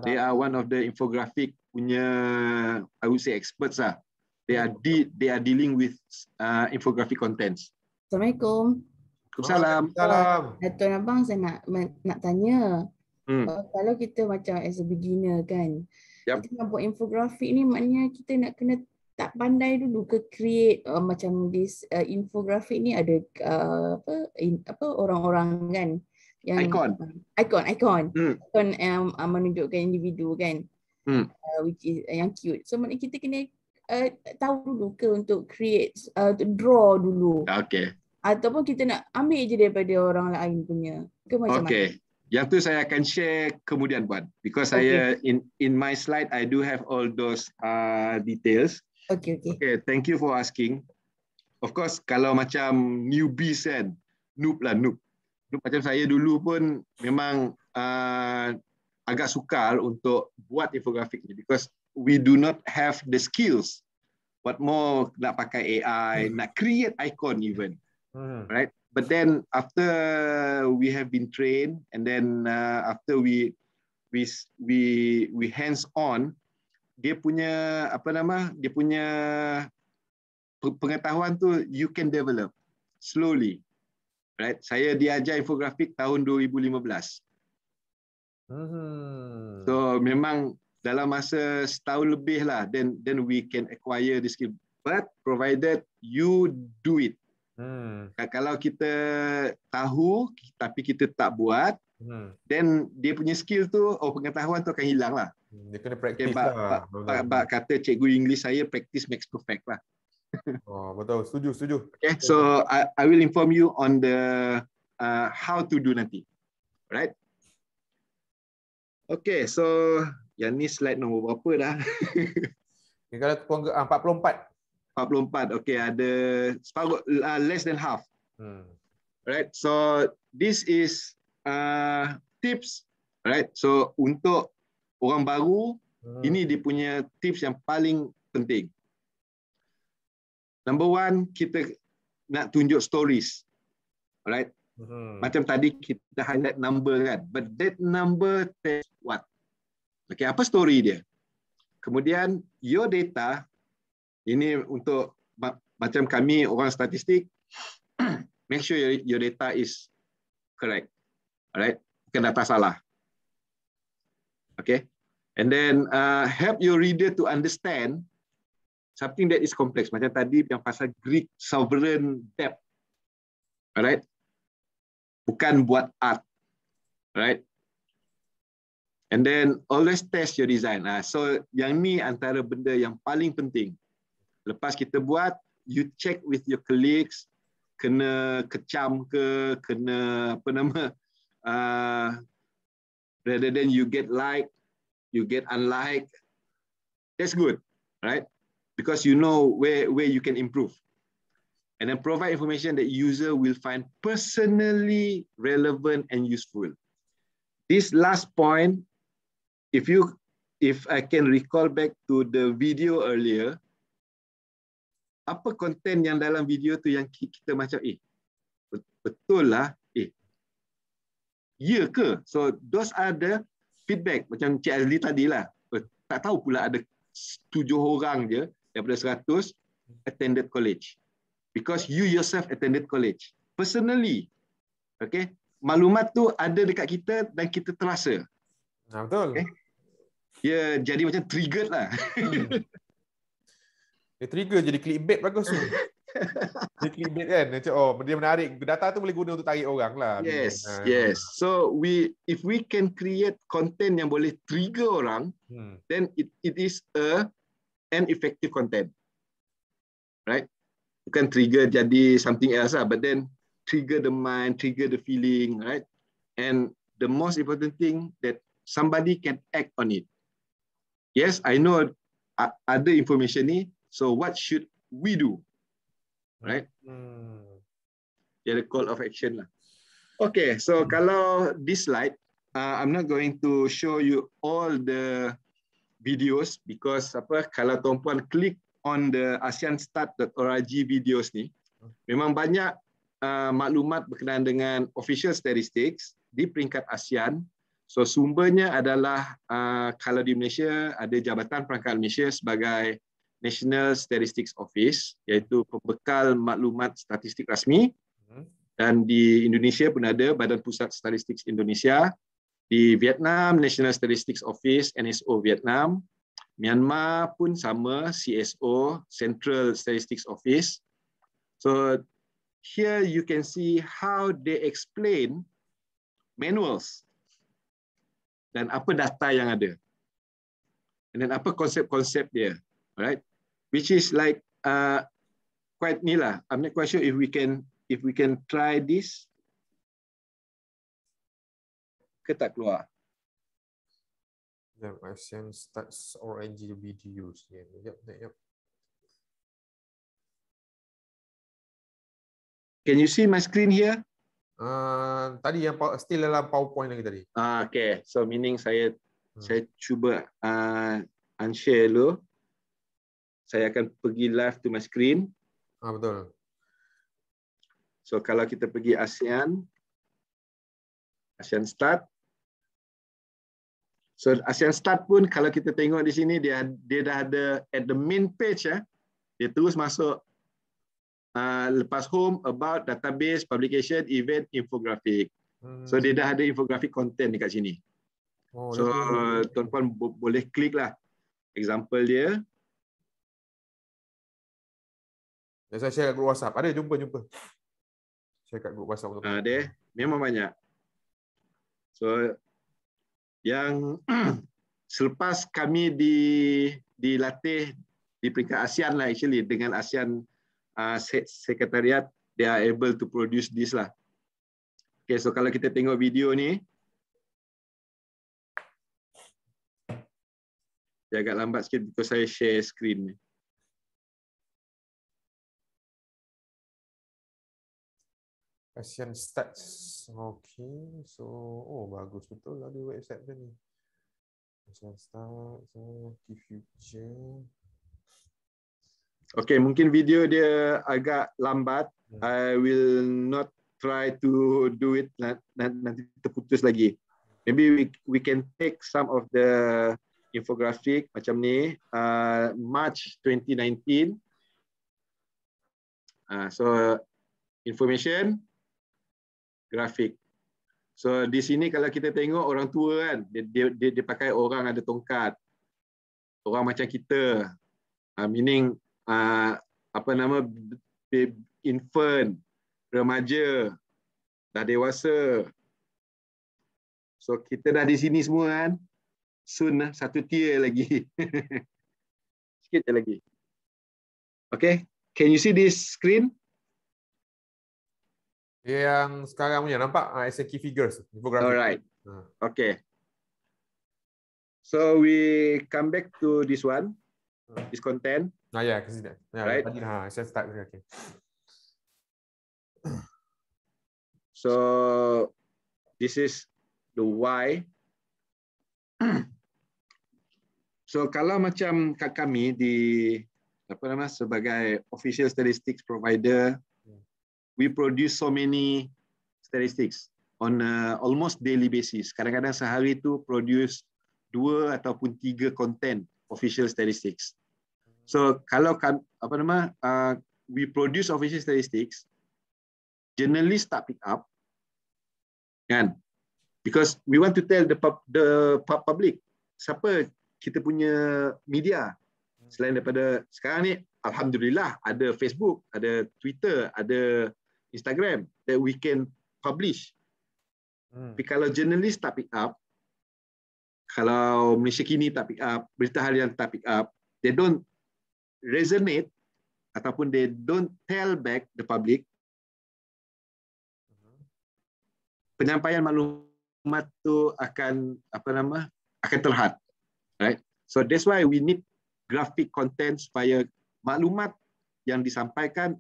They are one of the infographic punya, I would say, experts lah. They are dealing with infographic contents. Assalamualaikum. Waalaikumsalam. Tuan Abang, saya nak tanya. Kalau kita macam as a beginner kan, kita nak buat infografik ni, maknanya kita nak kena tak pandai dulu ke create macam this infografik ni ada orang-orang kan yang ikon menunjukkan individu kan, which is yang cute. So maknanya kita kena tahu dulu ke untuk create, draw dulu. Okay. Ataupun kita nak ambil je daripada orang lain punya ke macam mana? Yang tu saya akan share kemudian Puan, because saya in my slide I do have all those details. Okay, thank you for asking. Of course kalau macam newbies kan, noob macam saya dulu pun memang agak sukar untuk buat infografik ni, because we do not have the skills. What more nak pakai AI, nak create icon even. Right? But then after we have been trained, and then after we hands on, dia punya pengetahuan tu you can develop slowly. Right? Saya diajar infografik tahun 2015. So memang dalam masa setahun lebih lah, then we can acquire the skill. But provided you do it. Kalau kita tahu tapi kita tak buat, then dia punya skill tu, pengetahuan tu akan hilang lah. Dia kena practice lah. Kata cikgu English saya, practice makes perfect lah. Betul, setuju. Okay, so I will inform you on the how to do nanti. Right? Okay, so yang ni slide nombor berapa dah? Kalau 44. 44. Okay, ada separuh, less than half. Right. So this is tips. Right. So untuk orang baru, Ini dia punya tips yang paling penting. Number one, kita nak tunjuk stories. Alright? Macam tadi kita highlight number kan. But that number tells what? Okay, apa story dia? Kemudian, your data, ini untuk macam kami orang statistik, make sure your data is correct. Alright? Bukan data salah. Okay? And then help your reader to understand something that is complex. Macam tadi yang pasal Greek sovereign debt. Alright? Bukan buat art. Alright? And then always test your design. So yang ni antara benda yang paling penting. Lepas kita buat, you check with your colleagues, kena kecam ke, kena apa nama, rather than you get like, you get unlike, that's good, right? Because you know where you can improve. And then provide information that user will find personally relevant and useful. This last point, if I can recall back to the video earlier, apa konten yang dalam video tu yang kita macam, betul lah, ya ke? So those are the feedback. Macam Cik Azli tadi lah. Tak tahu pula ada 7 orang je daripada 100 attended college. Because you yourself attended college. Personally. Okay? Maklumat tu ada dekat kita dan kita terasa. Betul. Okay? Dia jadi macam triggered lah. Dia trigger jadi clickbait bagus tu. Dia clickbait kan. Dia menarik. Data tu boleh guna untuk tarik orang lah. Yes. So if we can create content yang boleh trigger orang, then it is an effective content. Right? Bukan trigger jadi something else lah, but then trigger the mind, trigger the feeling, right? And the most important thing that somebody can act on it. Yes, I know ada information ni, so what should we do? Right? Dia ada call of action lah. Okay, so kalau this slide, I'm not going to show you all the videos because kalau tuan-puan klik on the asianStat.org videos ni, memang banyak maklumat berkenaan dengan official statistics di peringkat ASEAN. So sumbernya adalah kalau di Malaysia ada Jabatan Perangkat Malaysia sebagai National Statistics Office, iaitu pembekal maklumat statistik rasmi. Dan di Indonesia pun ada Badan Pusat Statistik Indonesia. Di Vietnam, National Statistics Office, NSO Vietnam. Myanmar pun sama, CSO, Central Statistics Office. So here you can see how they explain manuals dan apa data yang ada. Dan apa konsep-konsep dia. Alright? Which is like quite ni lah. I'm not quite sure if we can try this. Ke tak keluar? asianStat.org videos. Yep. Can you see my screen here? Tadi yang still dalam PowerPoint lagi tadi. Okay. So meaning saya cuba unshare dulu. Saya akan pergi live to my screen. Betul. So kalau kita pergi asianStat. So asianStat pun kalau kita tengok di sini dia dah ada at the main page dia terus masuk lepas home, about, database, publication, event, infographic. So dia dah ada infographic content dekat sini. So tuan-puan boleh klik lah example dia. Saya share kat grup WhatsApp. Ada jumpa. Share kat grup WhatsApp. Ada, memang banyak. So yang selepas kami dilatih di peringkat ASEAN lah actually dengan ASEAN Sekretariat, they are able to produce this lah. Okay, so kalau kita tengok video ni, dia agak lambat sikit because saya share screen ni. asianStat. Okay, so bagus betul lah di website ni. Saya start. Key future. Okay, mungkin video dia agak lambat. I will not try to do it. Nanti terputus lagi. Maybe we can take some of the infographic macam ni. March 2019. So information, grafik. So di sini kalau kita tengok orang tua kan, dia pakai orang ada tongkat, orang macam kita, meaning apa nama, infant, remaja, dah dewasa. So kita dah di sini semua kan, soon satu tier lagi, sikit je lagi. Okay, can you see this screen? Yang sekarang punya nampak as a key figures, infographic. Alright. Okay. So we come back to this one, this content. Yeah, kasi that. Right. Saya start. Okay. So this is the why. So kalau macam kat kami di apa nama sebagai official statistics provider, we produce so many statistics on almost daily basis. Kadang-kadang sehari tu produce 2 ataupun 3 content official statistics. So kalau apa nama we produce official statistics, journalists tak pick up, kan? Because we want to tell the public siapa kita punya media. Selain daripada sekarang ni, alhamdulillah ada Facebook, ada Twitter, ada Instagram that we can publish. Tapi kalau journalist tak pick up, kalau Malaysia Kini tak pick up, Berita Harian tak pick up, they don't resonate ataupun they don't tell back the public, penyampaian maklumat tu akan apa nama akan terhad, right? So that's why we need graphic content supaya maklumat yang disampaikan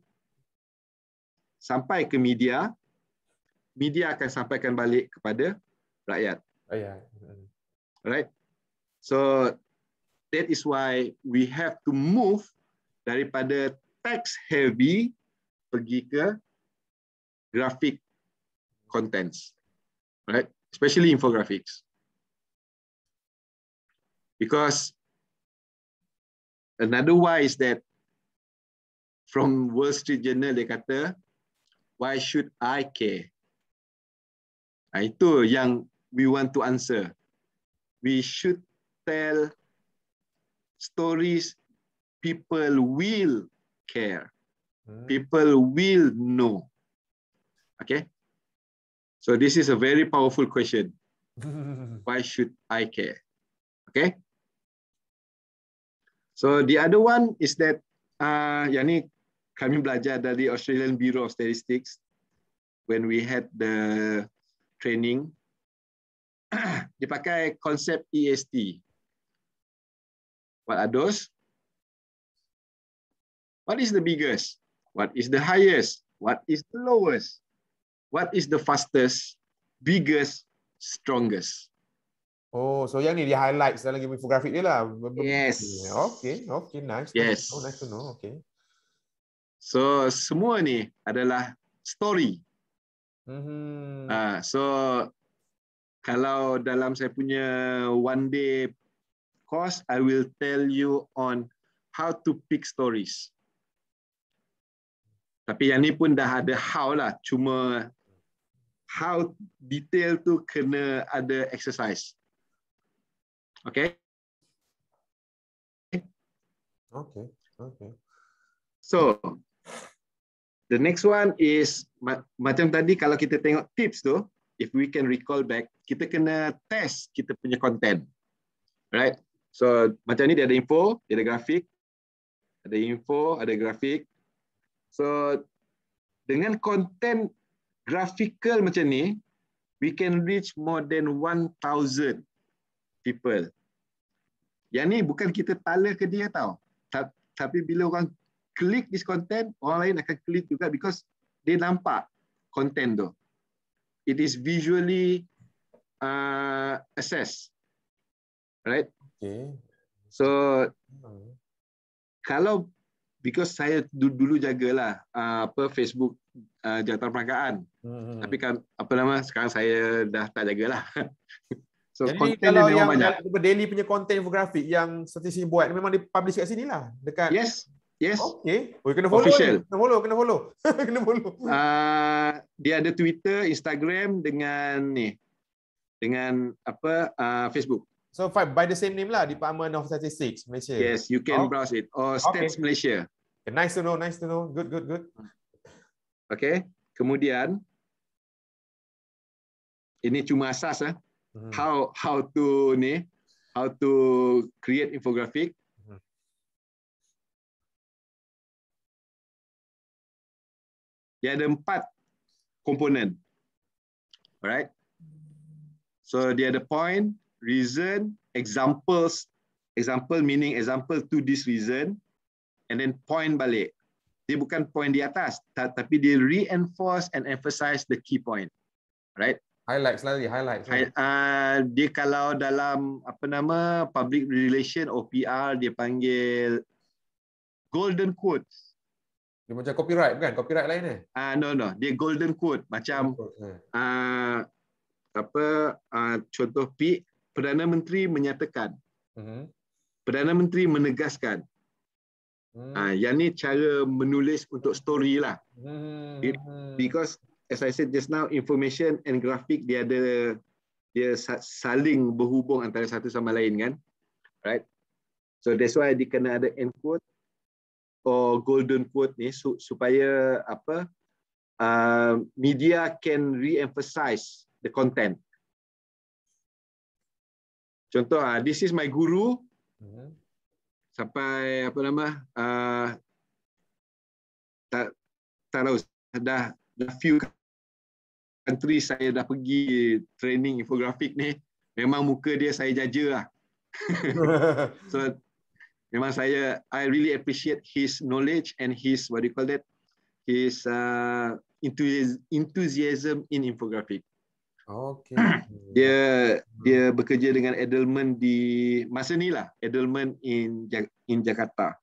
sampai ke media, media akan sampaikan balik kepada rakyat. Right? So that is why we have to move daripada text heavy pergi ke graphic contents, right? Especially infographics. Because another why is that from Wall Street Journal dia kata, why should I care? Itu yang we want to answer. We should tell stories people will care. People will know. Okay? So this is a very powerful question. Why should I care? Okay? So the other one is that yang ni kami belajar dari Australian Bureau of Statistics when we had the training. Dipakai konsep EST. What are those? What is the biggest? What is the highest? What is the lowest? What is the fastest, biggest, strongest? Oh, so yang ni dia highlight dalam infographic dia lah. Yes. Okay, nice. Yes. Nice to know. Okay. So semua ni adalah story. So kalau dalam saya punya one day course, I will tell you on how to pick stories. Tapi yang ni pun dah ada how lah. Cuma how detail tu kena ada exercise. Okay? Okay. So, the next one is, macam tadi kalau kita tengok tips tu, if we can recall back, kita kena test kita punya content. Right? So, macam ni dia ada info, dia ada grafik, ada info, ada grafik. So, dengan content graphical macam ni, we can reach more than 1,000 people. Yang ni bukan kita tala ke dia tau. Tapi bila orang klik this content, orang lain akan klik juga because dia nampak content tu. It is visually assessed. Right? Okay. So kalau because saya dulu jagalah Facebook jawatan perangkaan. Tapi kan sekarang saya dah tak jagalah. So jadi content kalau dia memang yang banyak. daily punya content infografik yang Statistik buat memang dipublish kat sini lah dekat. Yes. Okay. Oh, kena follow. Official. Kena follow. Kena follow. Dia ada Twitter, Instagram dengan Facebook. So by the same name lah, Department of Statistics Malaysia. Yes, you can browse it or Stats Malaysia. Okay, nice to know. Good. Okay. Kemudian ini cuma asas how to create infographic. Dia ada 4 komponen. Alright. So dia ada point, reason, examples. Example meaning example to this reason, and then point balik. Dia bukan point di atas, tapi dia reinforce and emphasize the key point. Right? Highlight. Dia kalau dalam public relation or PR dia panggil golden quotes. Dia macam copyright bukan? Copyright lain ni? No. Dia golden quote macam contoh Perdana Menteri menyatakan. Perdana Menteri menegaskan. Yang ni cara menulis untuk story lah. Because as I said just now, information and graphic dia saling berhubung antara satu sama lain kan, right? So that's why dia kena ada end quote or golden quote ni supaya media can re-emphasize the content. Contoh, this is my guru. Sampai tak tahu dah few country saya dah pergi training infografik ni, memang muka dia saya jaja lah. So memang I really appreciate his knowledge and his his enthusiasm in infographic. Okay. Dia bekerja dengan Edelman di masa ni lah, Edelman in Jakarta.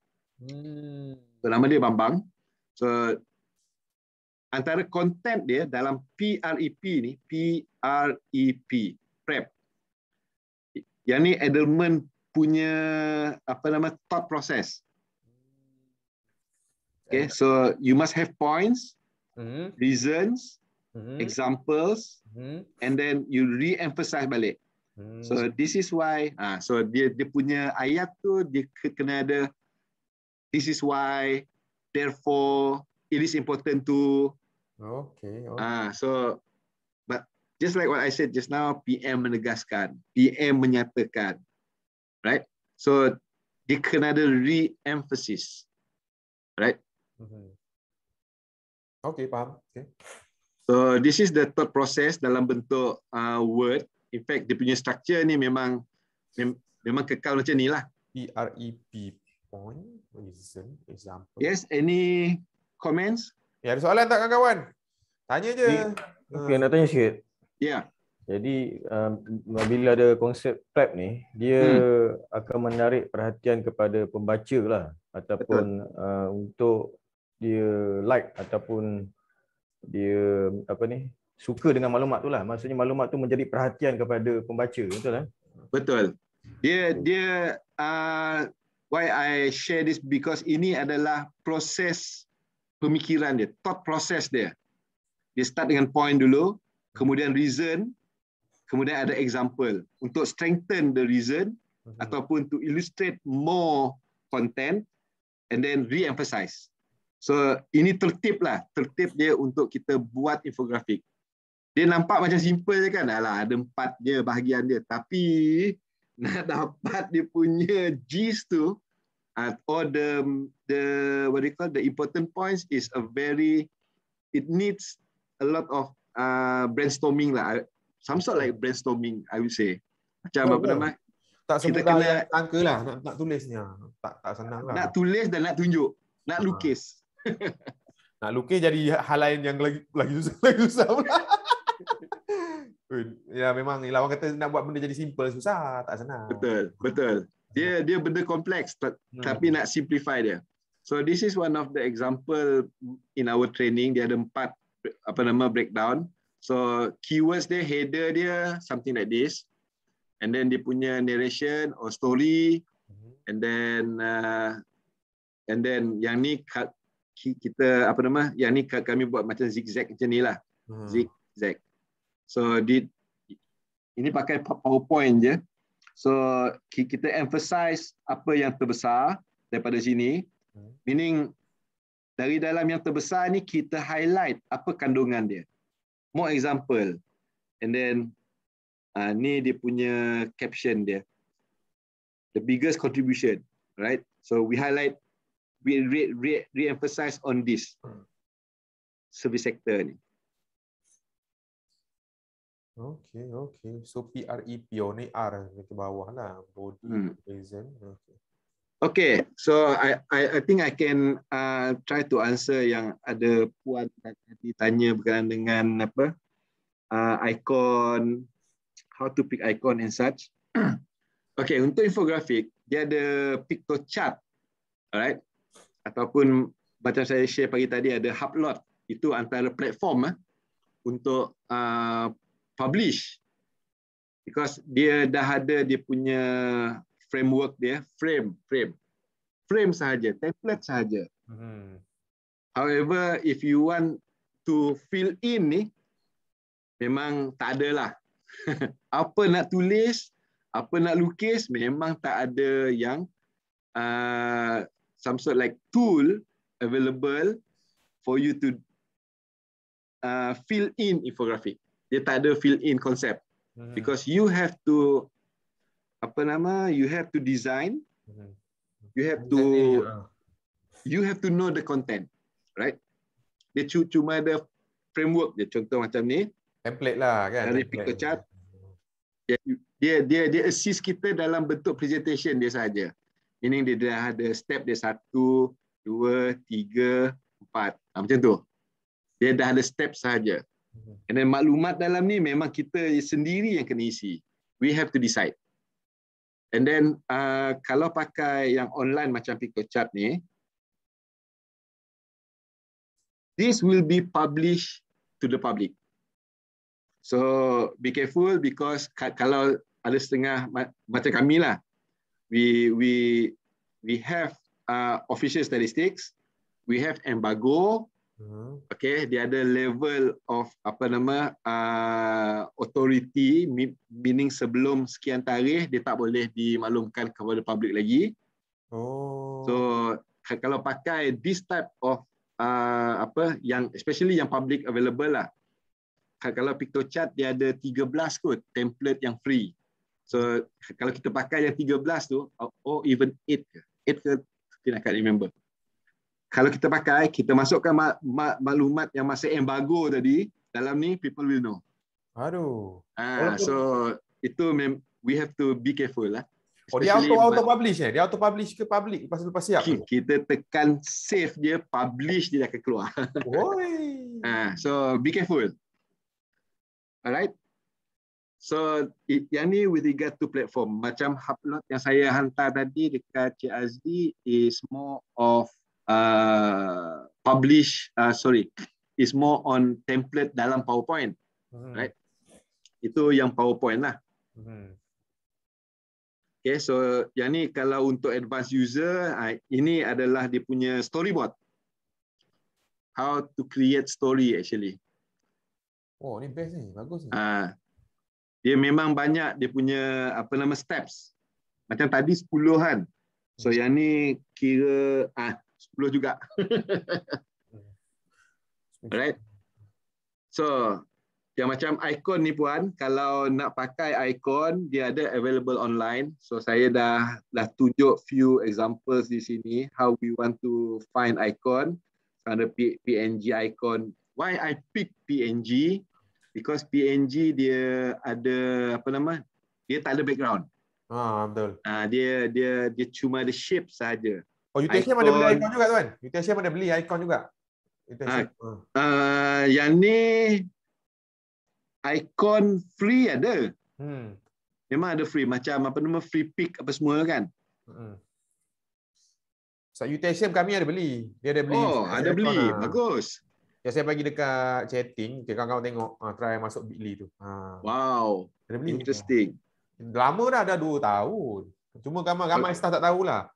So nama dia Bambang. So antara konten dia dalam PREP ni, PREP. Yang ni Edelman punya thought process. Okay, so you must have points, reasons, examples, and then you re-emphasize balik. So this is why, so dia punya ayat tu dia kena ada this is why, therefore, it is important to. Okay. So but just like what I said just now, PM menegaskan, PM menyatakan, right? So dia kena ada re-emphasis, right? Okay, faham. Okay. So this is the thought process dalam bentuk word. In fact, dia punya structure ni memang kekal macam ni lah. PREP, point, reason, example. Yes, any comments? Ya, ada soalan tak kawan-kawan? Tanya je. Okay, nak tanya sikit. Ya. Jadi bila ada konsep PREP ni, dia akan menarik perhatian kepada pembaca lah, ataupun untuk dia like ataupun dia suka dengan maklumat tu lah. Maksudnya maklumat tu menjadi perhatian kepada pembaca, betul kan? Betul. Dia why I share this because ini adalah proses pemikiran dia, thought process dia. Dia start dengan point dulu, kemudian reason, kemudian ada example untuk strengthen the reason ataupun to illustrate more content and then re-emphasize. So ini tertib dia untuk kita buat infografik. Dia nampak macam simple je kan, ada 4 je bahagian dia, tapi nak dapat dia punya gist tu or the what do you call the important points is it needs a lot of brainstorming lah, some sort like brainstorming I would say. Macam tak semudah yang sangka lah nak tulisnya, tak senang lah. Nak tulis dan nak tunjuk, nak lukis. Nak lukis jadi hal lain yang lagi susah pula. Ya memang orang kata nak buat benda jadi simple susah, tak senang. Betul. Dia benda kompleks tapi nak simplify dia. So this is one of the example in our training. Dia ada 4 breakdown. So keywords dia, header dia something like this. And then dia punya narration or story. And then yang ni kita yang ni kami buat macam zigzag macam ni lah. Zigzag. So ini pakai PowerPoint je. So kita emphasize apa yang terbesar daripada sini. Meaning dari dalam yang terbesar ni kita highlight apa kandungan dia. More example. And then ni dia punya caption dia. The biggest contribution, right? So we highlight, we re-emphasize on this service sector ni. Okay. So PREP ni R ke bawah lah. Body, present. Okay. So I think I can try to answer yang ada puan tadi tanya berkenaan dengan apa? Icon, how to pick icon and such. Okay, untuk infografik dia ada picto chart, alright? Ataupun macam saya share pagi tadi ada Hublot. Itu antara platform untuk publish, because dia dah ada dia punya framework dia, frame sahaja, template sahaja. However, if you want to fill in ni, memang tak ada lah. Apa nak tulis, apa nak lukis, memang tak ada yang some sort like tool available for you to fill in infographic. Dia tak ada fill in concept, because you have to you have to design, you have to know the content, right? Dia cuma ada framework dia, contoh macam ni, template lah kan, dari picture chart. Dia assist kita dalam bentuk presentation dia saja. Meaning dia dah ada step dia 1, 2, 3, 4. Macam tu. Dia dah ada step sahaja. And then maklumat dalam ni memang kita sendiri yang kena isi. We have to decide. And then kalau pakai yang online macam picture chart ni, this will be published to the public. So be careful, because kalau ada setengah macam kami lah, we have official statistics, we have embargo. Okay, dia ada level of authority, meaning sebelum sekian tarikh dia tak boleh dimaklumkan kepada public lagi. So kalau pakai this type of yang especially yang public available lah. Kalau picto chart dia ada 13 kot template yang free. So kalau kita pakai yang 13 tu, or even 8 ke, I can't remember. Kalau kita pakai, kita masukkan maklumat yang masa embargo tadi dalam ni, people will know. Aduh. So itu we have to be careful lah. Dia auto publish Dia auto publish ke public lepas siap. Kita tekan save dia, publish dia akan keluar. So be careful. Alright. So yang ni with regard to platform, macam Hublot yang saya hantar tadi dekat Cik Azli is more of is more on template dalam PowerPoint. Right? Itu yang PowerPoint lah. Okay, so yang ni kalau untuk advanced user, ini adalah dia punya storyboard. How to create story actually. Oh, ni best ni, bagus ni. Dia memang banyak dia punya steps. Macam tadi 10-an. So yang ni kira 10 juga. Alright. So yang macam icon ni puan, kalau nak pakai icon, dia ada available online. So saya dah tunjuk few examples di sini how we want to find icon. Ada PNG icon. Why I pick PNG? Because PNG dia ada dia tak ada background. Betul. Dia cuma ada shape saja. Oh, UTSM ada beli icon juga tuan. UTSM ada beli icon juga. Yang ni icon free ada. Hmm. Memang ada free. Macam apa nama free pick apa semua kan. Salutation kami ada beli. Dia ada beli. Oh, ada beli. Bagus. Ya, saya bagi dekat chatting. Kawan-kawan tengok. Try masuk Bitly tu. Wow. Ada beli. Interesting. Lama dah, ada 2 tahun. Cuma ramai staff tak tahulah.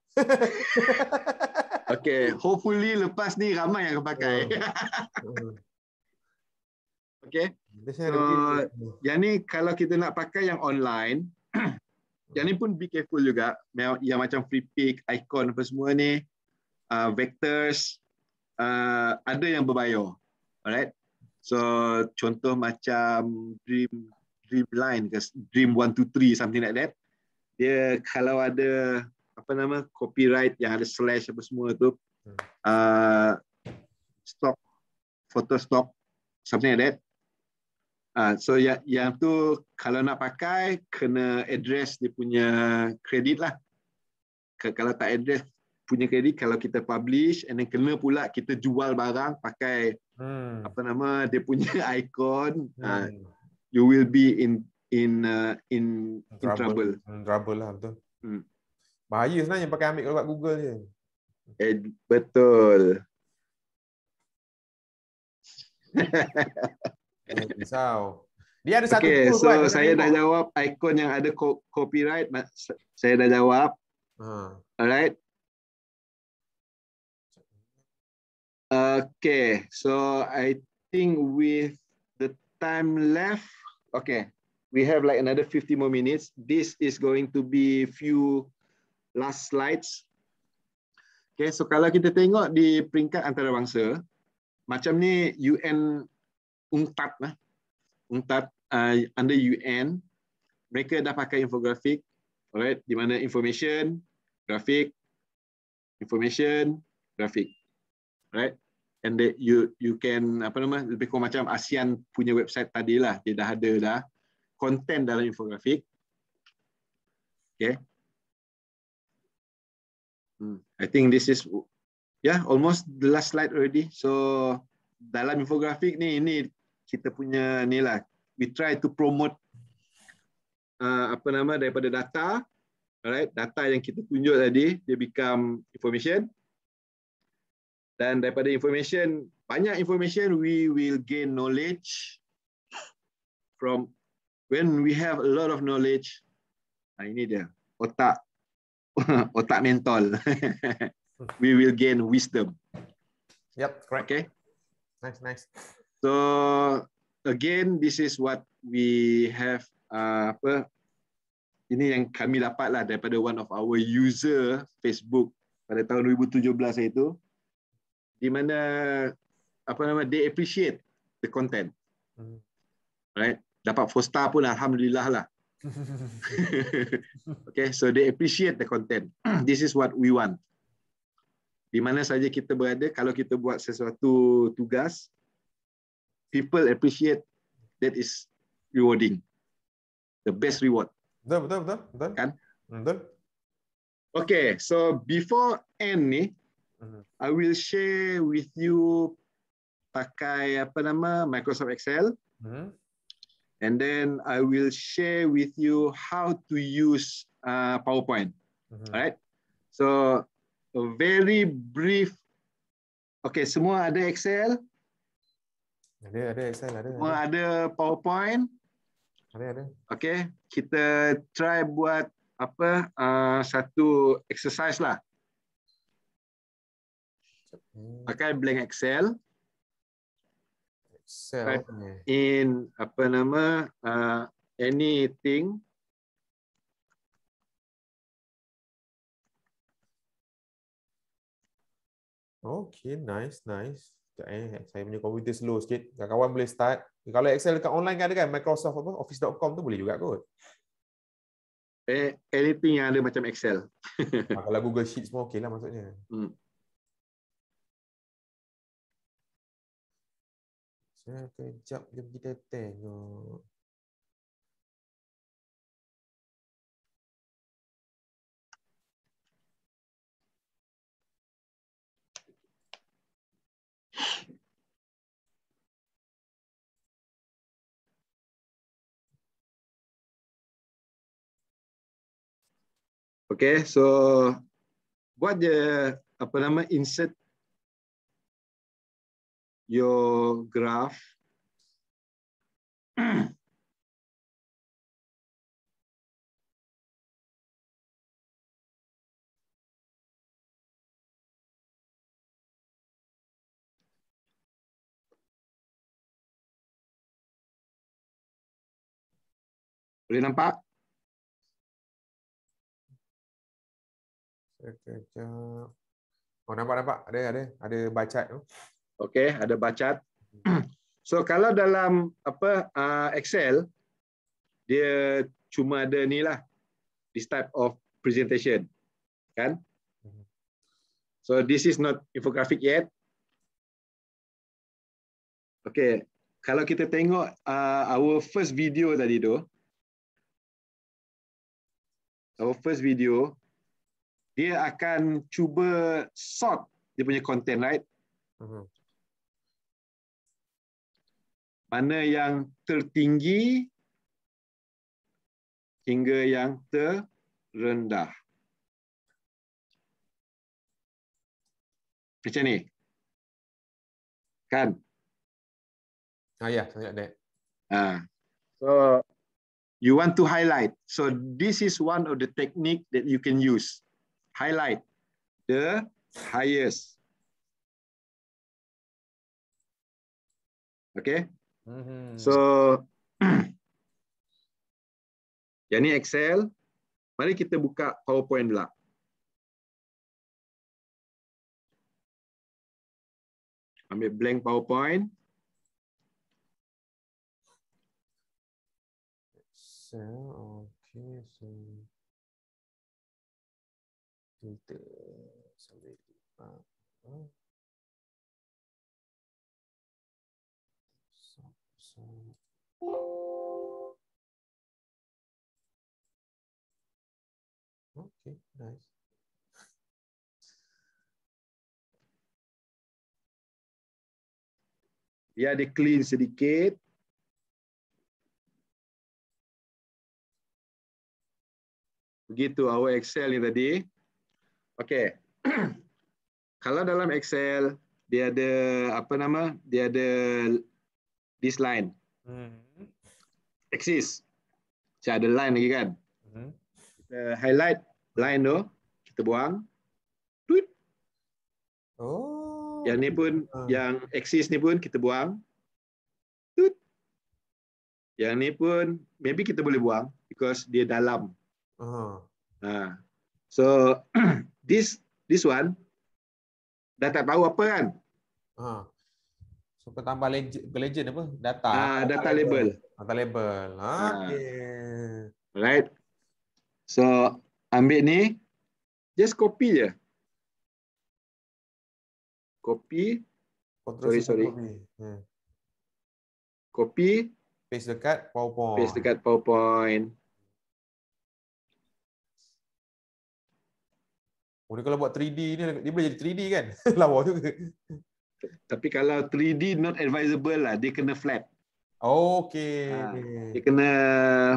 Okay, hopefully lepas ni ramai yang akan pakai. Okay. So, yang ni kalau kita nak pakai yang online, yang ni pun be careful juga. Yang macam free pick, icon apa semua ni, vectors, ada yang berbayar. Alright. So, contoh macam Dreamline ke Dream 123 something like that. Dia kalau ada apa nama copyright yang ada slash apa semua tu, stock, photo stock, something like that. So yang tu kalau nak pakai kena address dia punya kredit lah. Kalau tak address punya kredit, kalau kita publish and then kena pula kita jual barang pakai apa nama dia punya icon, you will be in trouble. Trouble lah, betul. Bahaya sebenarnya pakai ambil kalau kat Google je. Betul. Risau. Dia ada satu tool so kan, saya dah jawab ikon yang ada copyright. Saya dah jawab. Alright. Okay, so I think with the time left, okay, we have like another 50 more minutes. This is going to be few last slides. Okay, so kalau kita tengok di peringkat antarabangsa, macam ni UN UNCTAD lah. UNCTAD under UN, mereka dah pakai infografik, alright, di mana information, grafik, information, grafik, right? And that you can apa nama lebih kurang macam ASEAN punya website tadi lah, dia dah ada dah content dalam infografik. Okay. I think this is almost the last slide already. So dalam infografik ni, ini kita punya ni lah, we try to promote apa nama daripada data, alright, data yang kita tunjuk tadi dia become information, dan daripada information, banyak information, we will gain knowledge from. When we have a lot of knowledge, ini dia otak otak mentol. We will gain wisdom. Yep, correct. Okay. Nice. So again, this is what we have. Ini yang kami dapat lah daripada one of our user Facebook pada tahun 2017 itu, di mana apa nama they appreciate the content. Right? Dapat 4 star pun alhamdulillah lah. Okay, so they appreciate the content. This is what we want. Di mana saja kita berada, kalau kita buat sesuatu tugas, people appreciate, that is rewarding. The best reward. Betul. Kan? Betul. Okay, so before end ni, I will share with you pakai apa nama Microsoft Excel. And then I will share with you how to use PowerPoint. Alright. So a very brief. Okay, semua ada Excel? Ada Excel, ada. Semua ada PowerPoint? Ada. Okay, kita try buat apa satu exercise lah. Pakai blank Excel. In apa nama anything. Okay, nice. Saya punya komputer slow sikit. Kawan-kawan boleh start. Kalau Excel dekat online kan ada kan, Microsoft apa, Office.com tu boleh juga kot. Anything yang ada macam Excel. Kalau Google Sheet semua okey lah maksudnya. Sekejap jom kita tengok. Okay, so buat je apa nama insert your graph. Boleh nampak? Sekejap. Oh, nampak. Ada bacat tu. Okay, ada bacat. So kalau dalam apa Excel, dia cuma ada ni lah, this type of presentation, kan? So this is not infographic yet. Okay, kalau kita tengok our first video tadi tu, dia akan cuba sort dia punya content, right? Mana yang tertinggi hingga yang terendah. Macam ni. Kan? Ya, saya ada. So you want to highlight. So this is one of the technique that you can use. Highlight the highest. Okay? So yang ni Excel. Mari kita buka PowerPoint pula. Ambil blank PowerPoint. Okay, so filter sampai lipat. Okay, nice. Dia ada clean sedikit. Begitu our Excel ni tadi. Okay. Kalau dalam Excel, dia ada apa nama? Dia ada this line. Axis. Macam ada line lagi kan? Kita highlight line tu, kita buang. Tweet. Oh. Yang ni pun, yang axis ni pun kita buang. Tweet. Yang ni pun maybe kita boleh buang because dia dalam. So this one dah tak tahu apa kan? So tambah legend apa? Data. Data label. Data label. Okay. Alright. So ambil ni, just copy je. Copy. Sorry. Copy. Paste dekat PowerPoint. Paste dekat PowerPoint. Dia kalau buat 3D ni, dia boleh jadi 3D kan? Lawa juga. Tapi kalau 3D not advisable lah, dia kena flat. Okay. Dia kena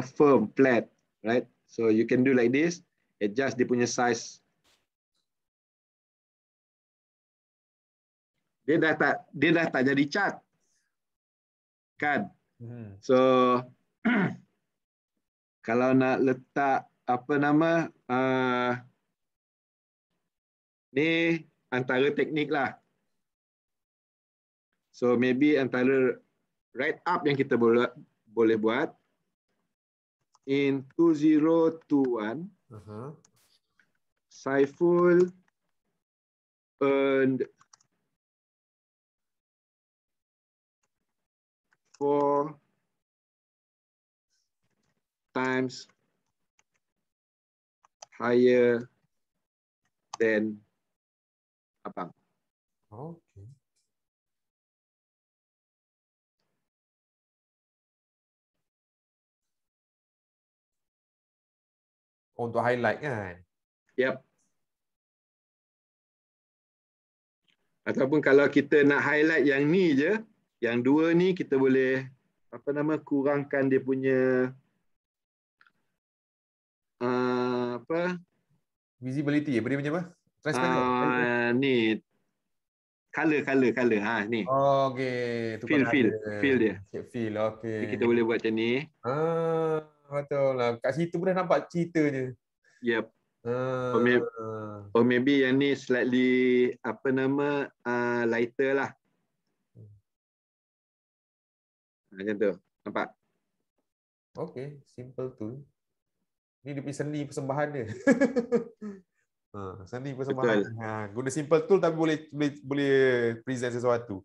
firm, flat, right? So you can do like this, adjust dia punya size. Dia dah tak jadi chart. Kan? So kalau nak letak apa nama ni antara teknik lah. So maybe antara write up yang kita boleh buat in 2021 Saiful earned 4 times higher than abang. Okay. Untuk highlight kan? Yep. Ataupun kalau kita nak highlight yang ni je, yang dua ni kita boleh apa nama kurangkan dia punya Visibility, beri macam apa? Transparent. Ni color. Ni. Oh, okey. Tu Feel dia. Feel, okey. Jadi kita boleh buat macam ni. Betul lah. Kat situ pun dah nampak cerita je. Yep. Or maybe yang ni slightly lighter lah. Macam tu. Nampak? Okey, simple tool. Ni dia punya seni persembahan dia. Seni persembahan. Guna simple tool tapi boleh present sesuatu.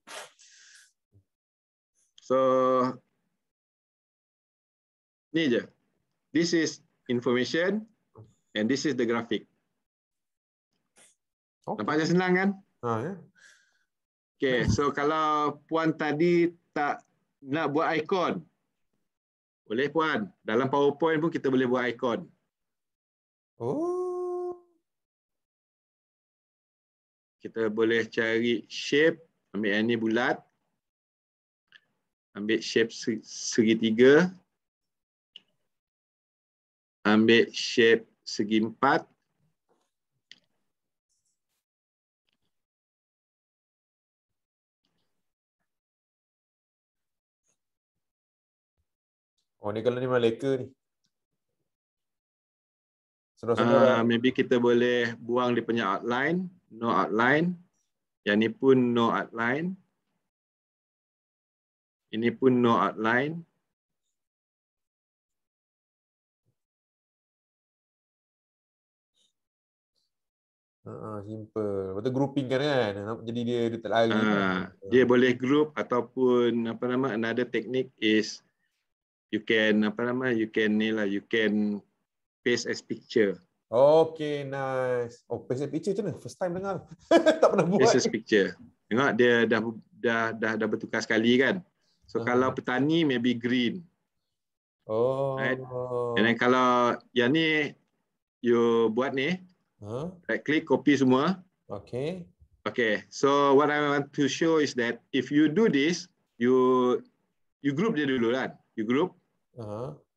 So ni je. This is information and this is the graphic. Nampak je senang kan? Ya. Okay, so kalau puan tadi tak nak buat ikon, boleh puan. Dalam PowerPoint pun kita boleh buat ikon. Kita boleh cari shape, ambil yang ni bulat. Ambil shape segitiga. Ambil shape segi empat. Ni kalau ni Maleka ni. Maybe kita boleh buang dia punya outline. No outline. Yang ni pun no outline. Ini pun no outline. Simple. Betul grouping kan? Jadi dia tak lari. Dia boleh group ataupun another technique is you can you can paste as picture. Okay, nice. Paste as picture macam mana? First time dengar. Tak pernah buat. Paste as picture. Tengok dia dah bertukar sekali kan. So kalau petani maybe green. Right? And then kalau yang ni you buat ni, right click copy semua. Okay. So what I want to show is that if you do this, you group dia dulu kan. You group.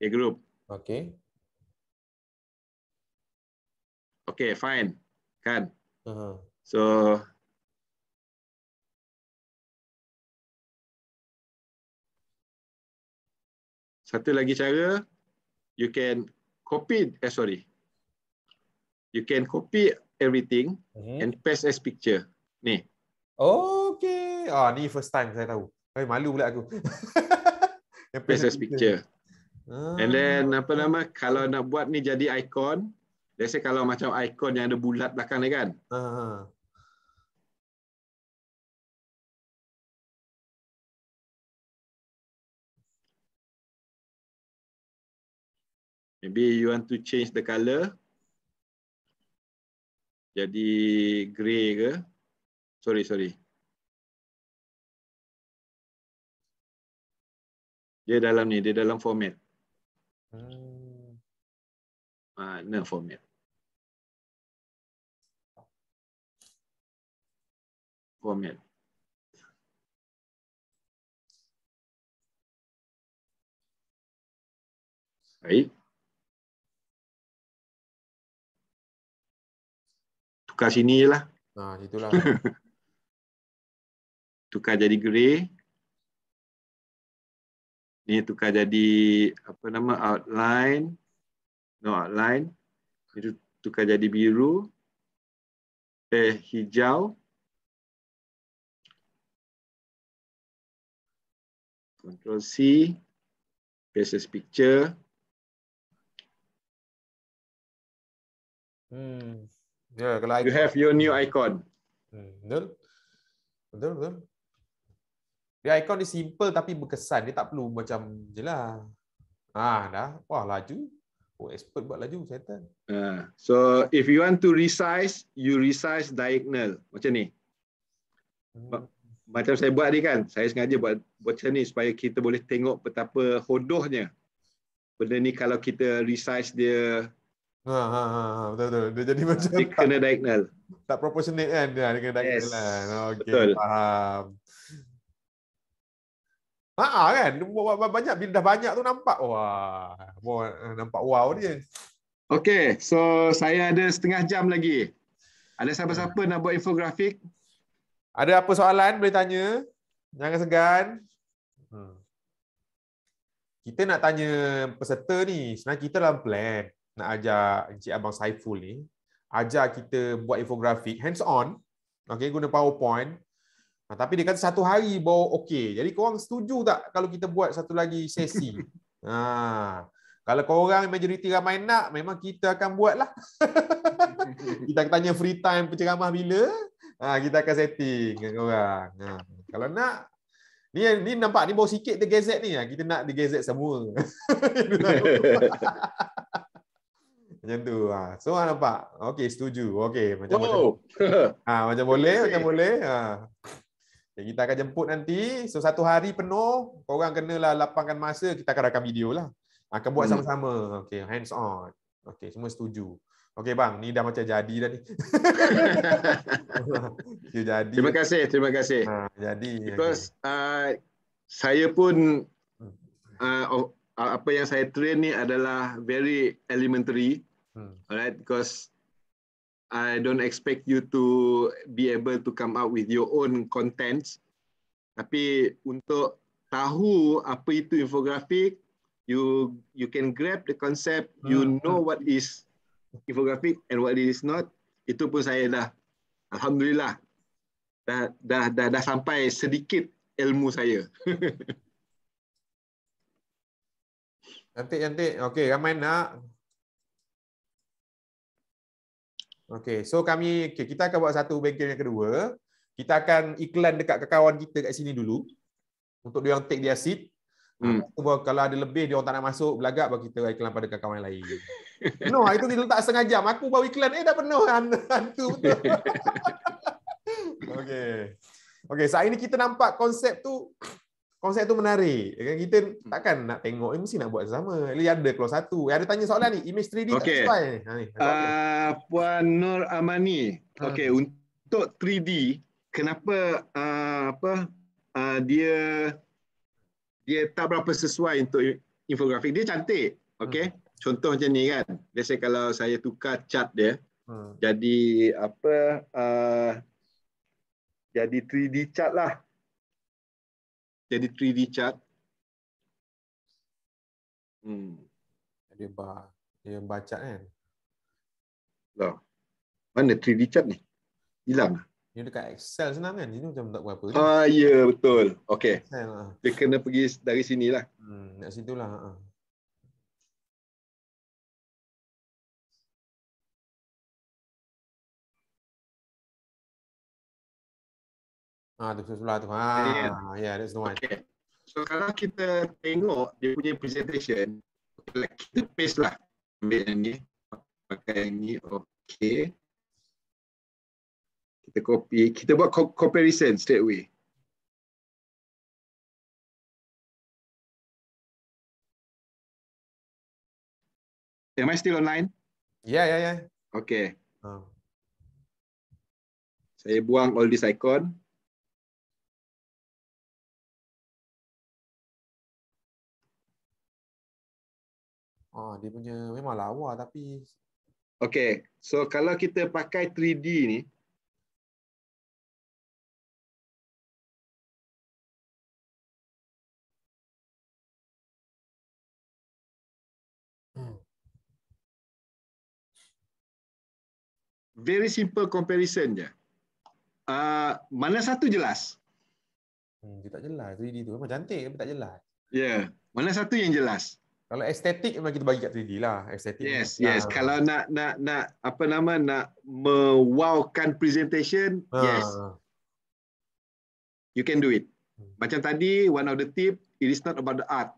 Group. Okay, fine. Kan? So satu lagi cara, you can copy everything and paste as picture. Ni. Okay. Ni first time saya tahu. Malu pula aku. Paste as picture. And then kalau nak buat ni jadi icon, let's say kalau macam icon yang ada bulat belakang ni kan. Maybe you want to change the color. Jadi grey ke? Sorry. Dia dalam format. Mana format? Baik. Tukar sini je lah. Itulah. Tukar jadi grey. Ni tukar jadi outline. No outline. Itu tukar jadi biru. Hijau. Ctrl C. Paste as picture. Kalau you have your new icon. Betul. Dia icon dia simple tapi berkesan. Dia tak perlu macam je lah. Dah. Wah, laju. Expert buat laju. Setan. So, if you want to resize, you resize diagonal. Macam ni. Macam saya buat ni kan. Saya sengaja buat macam ni supaya kita boleh tengok betapa hodohnya. Benda ni kalau kita resize dia. Betul. Dia jadi macam dia kena diagonal. Tak proportionate kan? Dia kena diagonal kan. Betul. Faham. Kan? Banyak bila dah banyak tu nampak. Wah, nampak wow dia. Okay, so saya ada setengah jam lagi. Ada siapa-siapa nak buat infografik? Ada apa soalan boleh tanya? Jangan segan. Kita nak tanya peserta ni. Sebenarnya kita dalam plan nak ajak Encik Abang Saiful ni ajar kita buat infografik hands on. Okay, guna PowerPoint. Tapi dia kata satu hari baru okey. Jadi korang setuju tak kalau kita buat satu lagi sesi? Kalau korang majoriti ramai nak, memang kita akan buat lah. Kita akan tanya free time penceramah bila, kita akan setting dengan korang. Kalau nak, ni nampak ni baru sikit dia gazette ni. Kita nak di gazette semua. Macam tu. So nampak? Okey, setuju. Okey, macam boleh. Kita akan jemput nanti. So satu hari penuh, korang kenalah lapangkan masa, kita akan rakam video lah. Akan buat sama-sama. Okey, hands on. Okey, semua setuju. Okey bang, ni dah macam jadi dah ni. Jadi. Terima kasih. Jadi. Because saya pun apa yang saya train ni adalah very elementary. Alright, because I don't expect you to be able to come up with your own contents. Tapi untuk tahu apa itu infografik, you can grab the concept, you know what is infografik and what it is not. Itu pun saya dah, alhamdulillah, dah sampai sedikit ilmu saya. Cantik. Okey, ramai nak. Okey, so kita akan buat satu bengkel yang kedua. Kita akan iklan dekat kawan kita kat sini dulu untuk dia orang take their seat. Kalau ada lebih dia orang tak nak masuk belagak, baru kita iklan pada kawan lain. No, itu kita letak setengah jam. Aku baru iklan dah penuh hantu betul. Okey, saat ini kita nampak konsep tu menarik. Kita takkan nak tengok mesti nak buat sama. Dia ada keluar satu. Ada tanya soalan ni, image 3D tak sesuai. Puan Nur Amani. Okey, untuk 3D kenapa dia tak berapa sesuai untuk infografik. Dia cantik. Okey. Contoh macam ni kan. Biasa kalau saya tukar chart dia jadi jadi 3D chart lah. Jadi 3D chart. Dia baca kan. Loh. Mana 3D chart ni? Hilang. Dia dekat Excel senang kan? Ini macam tak berapa. Ya, betul. Okey. Dia kena pergi dari sinilah. Nak situlah. Tu sebelah tu. That's the one. Okay. So kalau kita tengok dia punya presentation, kita paste lah. Ambil yang ni, pakai yang ni. Okey. Kita copy, kita buat comparison straight away. Am I still online? Yeah. Okay. Saya buang all this icon. Dia punya memang lawa tapi. Okay. So kalau kita pakai 3D ni, very simple comparison je. Mana satu jelas? Dia tak jelas. 3D tu memang cantik tapi tak jelas. Ya. Mana satu yang jelas? Kalau estetik memang kita bagi kat 3D lah. Estetik. Yes. Kalau nak mewowkan presentation, yes. You can do it. Macam tadi, one of the tip, it is not about the art.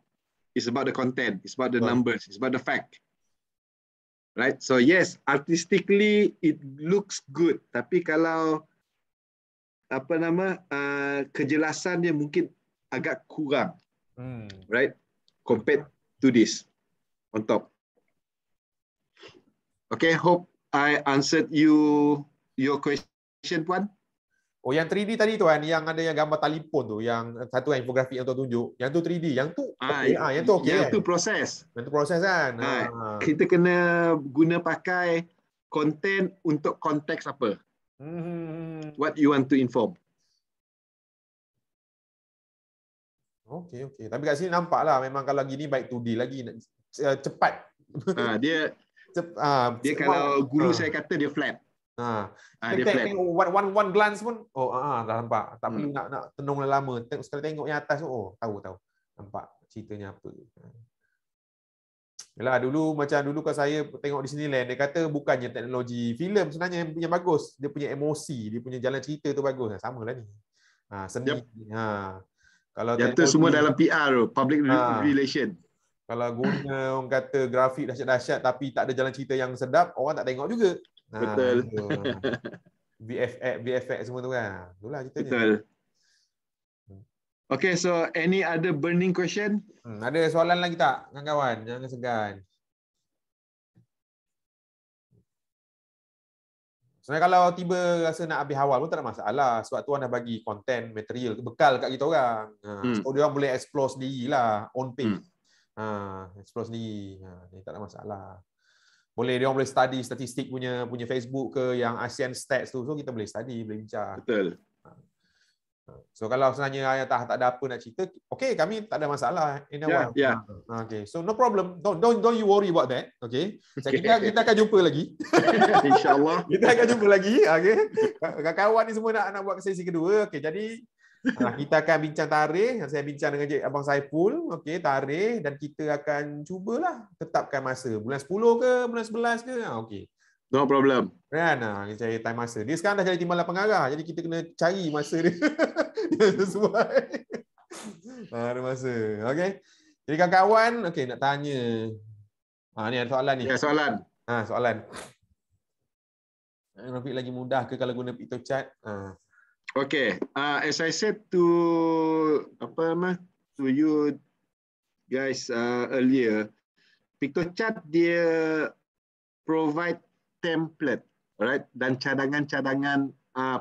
It's about the content. It's about the numbers. It's about the fact. Right? So yes, artistically it looks good. Tapi kalau kejelasannya mungkin agak kurang. Right? Compared to this on top. Okay, hope I answered your question, Puan. Oh, yang 3D tadi tu kan, yang ada yang gambar telefon tu, yang satu infografik yang tu tunjuk. Yang tu 3D, yang tu okey. Yang tu okey. Yang kan? tu proses. Yang tu proses kan. Kita kena guna pakai content untuk konteks apa. What you want to inform. Okey. Tapi kat sini nampak lah memang kalau gini baik 2D lagi, cepat. Dia kalau guru saya kata dia flat. Dia tengok one glance pun, dah nampak. Tak perlu nak tenung lama. Sekali tengok yang atas tu, tahu. Nampak ceritanya apa. Yalah, dulu kalau saya tengok Disneyland, dia kata bukannya teknologi filem sebenarnya yang bagus. Dia punya emosi, dia punya jalan cerita tu bagus. Sama lah ni. Seni. Kalau yang tu semua dalam PR tu, public relation. Kalau guna orang kata grafik dahsyat-dahsyat tapi tak ada jalan cerita yang sedap, orang tak tengok juga. Betul. VFX semua tu kan. Itulah ceritanya. Betul. Okay, so any other burning question? Ada soalan lagi tak, kawan-kawan? Jangan segan. Sebenarnya kalau tiba rasa nak habis awal pun tak ada masalah. Sebab Tuan dah bagi konten, material, bekal kat kita orang. So dia orang boleh explore sendirilah, on pace. Explore sendiri. Tak ada masalah. Dia orang boleh study statistik punya Facebook ke, yang ASEAN Stats tu. So kita boleh study, boleh bincang. Betul. So kalau sebenarnya tak ada apa nak cerita, okay, kami tak ada masalah. Okay, so no problem. Don't you worry about that. Okay. Kita akan jumpa lagi. InsyaAllah. Kita akan jumpa lagi. Okay. Kawan-kawan ni semua nak buat sesi kedua. Okay, jadi kita akan bincang tarikh. Saya bincang dengan Abang Saiful. Okay, tarikh, dan kita akan cubalah tetapkan masa. Bulan 10 ke, bulan 11 ke. Okay. No problem. Kan? Kita cari time masa. Dia sekarang dah jadi timbalan pengarah. Jadi kita kena cari masa dia. Sesuai. Ada masa. Okay. Jadi kawan-kawan, okay, nak tanya. Ni ada soalan ni. Ya, soalan. Soalan. Rafiq lagi mudah ke kalau guna PictoChat? Okay. As I said to you guys earlier, PictoChat dia provide template, alright, dan cadangan-cadangan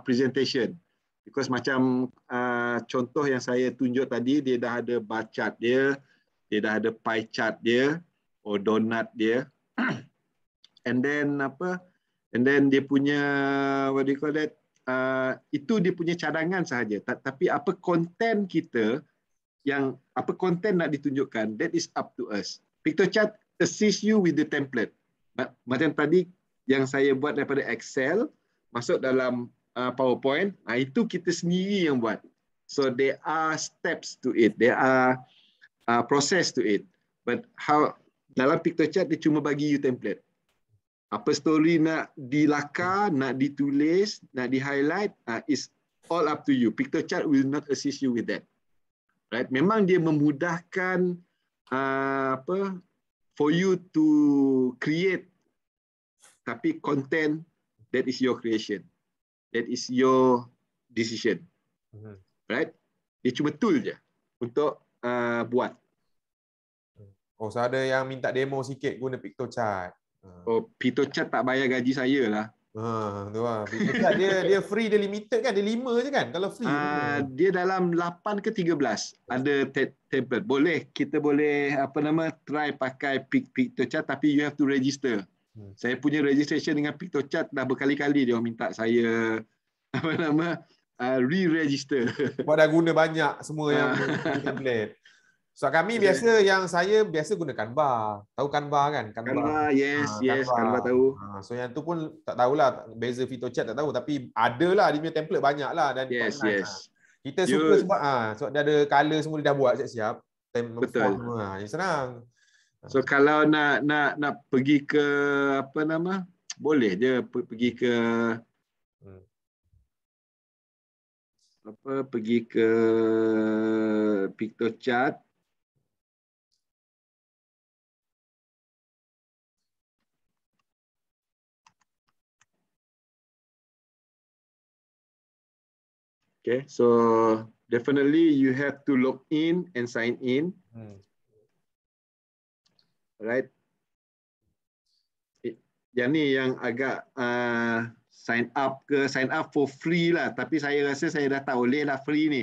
presentation. Because macam contoh yang saya tunjuk tadi, dia dah ada bar chart dia dah ada pie chart dia, donut dia, and then dia punya what do you call that? Itu dia punya cadangan sahaja. Tapi apa konten kita, yang apa konten nak ditunjukkan, that is up to us. PictoChat assist you with the template. Macam tadi yang saya buat daripada Excel masuk dalam PowerPoint, itu kita sendiri yang buat. So there are steps to it, there are process to it. But how dalam PictoChat dia cuma bagi you template. Apa story nak dilakar, nak ditulis, nak di-highlight, is all up to you. PictoChat will not assist you with that. Right? Memang dia memudahkan for you to create, tapi content, that is your creation. That is your decision. Right? Dia cuma tool je untuk buat. So ada yang minta demo sikit guna PictoChat. PictoChat tak bayar gaji saya lah. Tu lah. PictoChat dia free, dia limited kan? Dia 5 je kan? Kalau free. Dia dalam 8 ke 13 ada template. Kita boleh try pakai PictoChat, tapi you have to register. Saya punya registration dengan PictoChat dah berkali-kali dia minta saya re-register. Sebab dah guna banyak semua yang template. So kami saya biasa guna Canva. Tahu Canva kan? Canva, yes, Canva tahu. So yang tu pun tak tahulah beza PictoChat, tak tahu, tapi adalah dia punya template banyak lah, dan yes. Kita suka sebab dia ada color semua dia dah buat siap-siap. Betul. Senang. So kalau nak pergi ke boleh je pergi ke pergi ke PictoChat. Okay, so definitely you have to log in and sign in. Right. Yang ni yang agak sign up for free lah. Tapi saya rasa saya dah tak boleh lah free ni.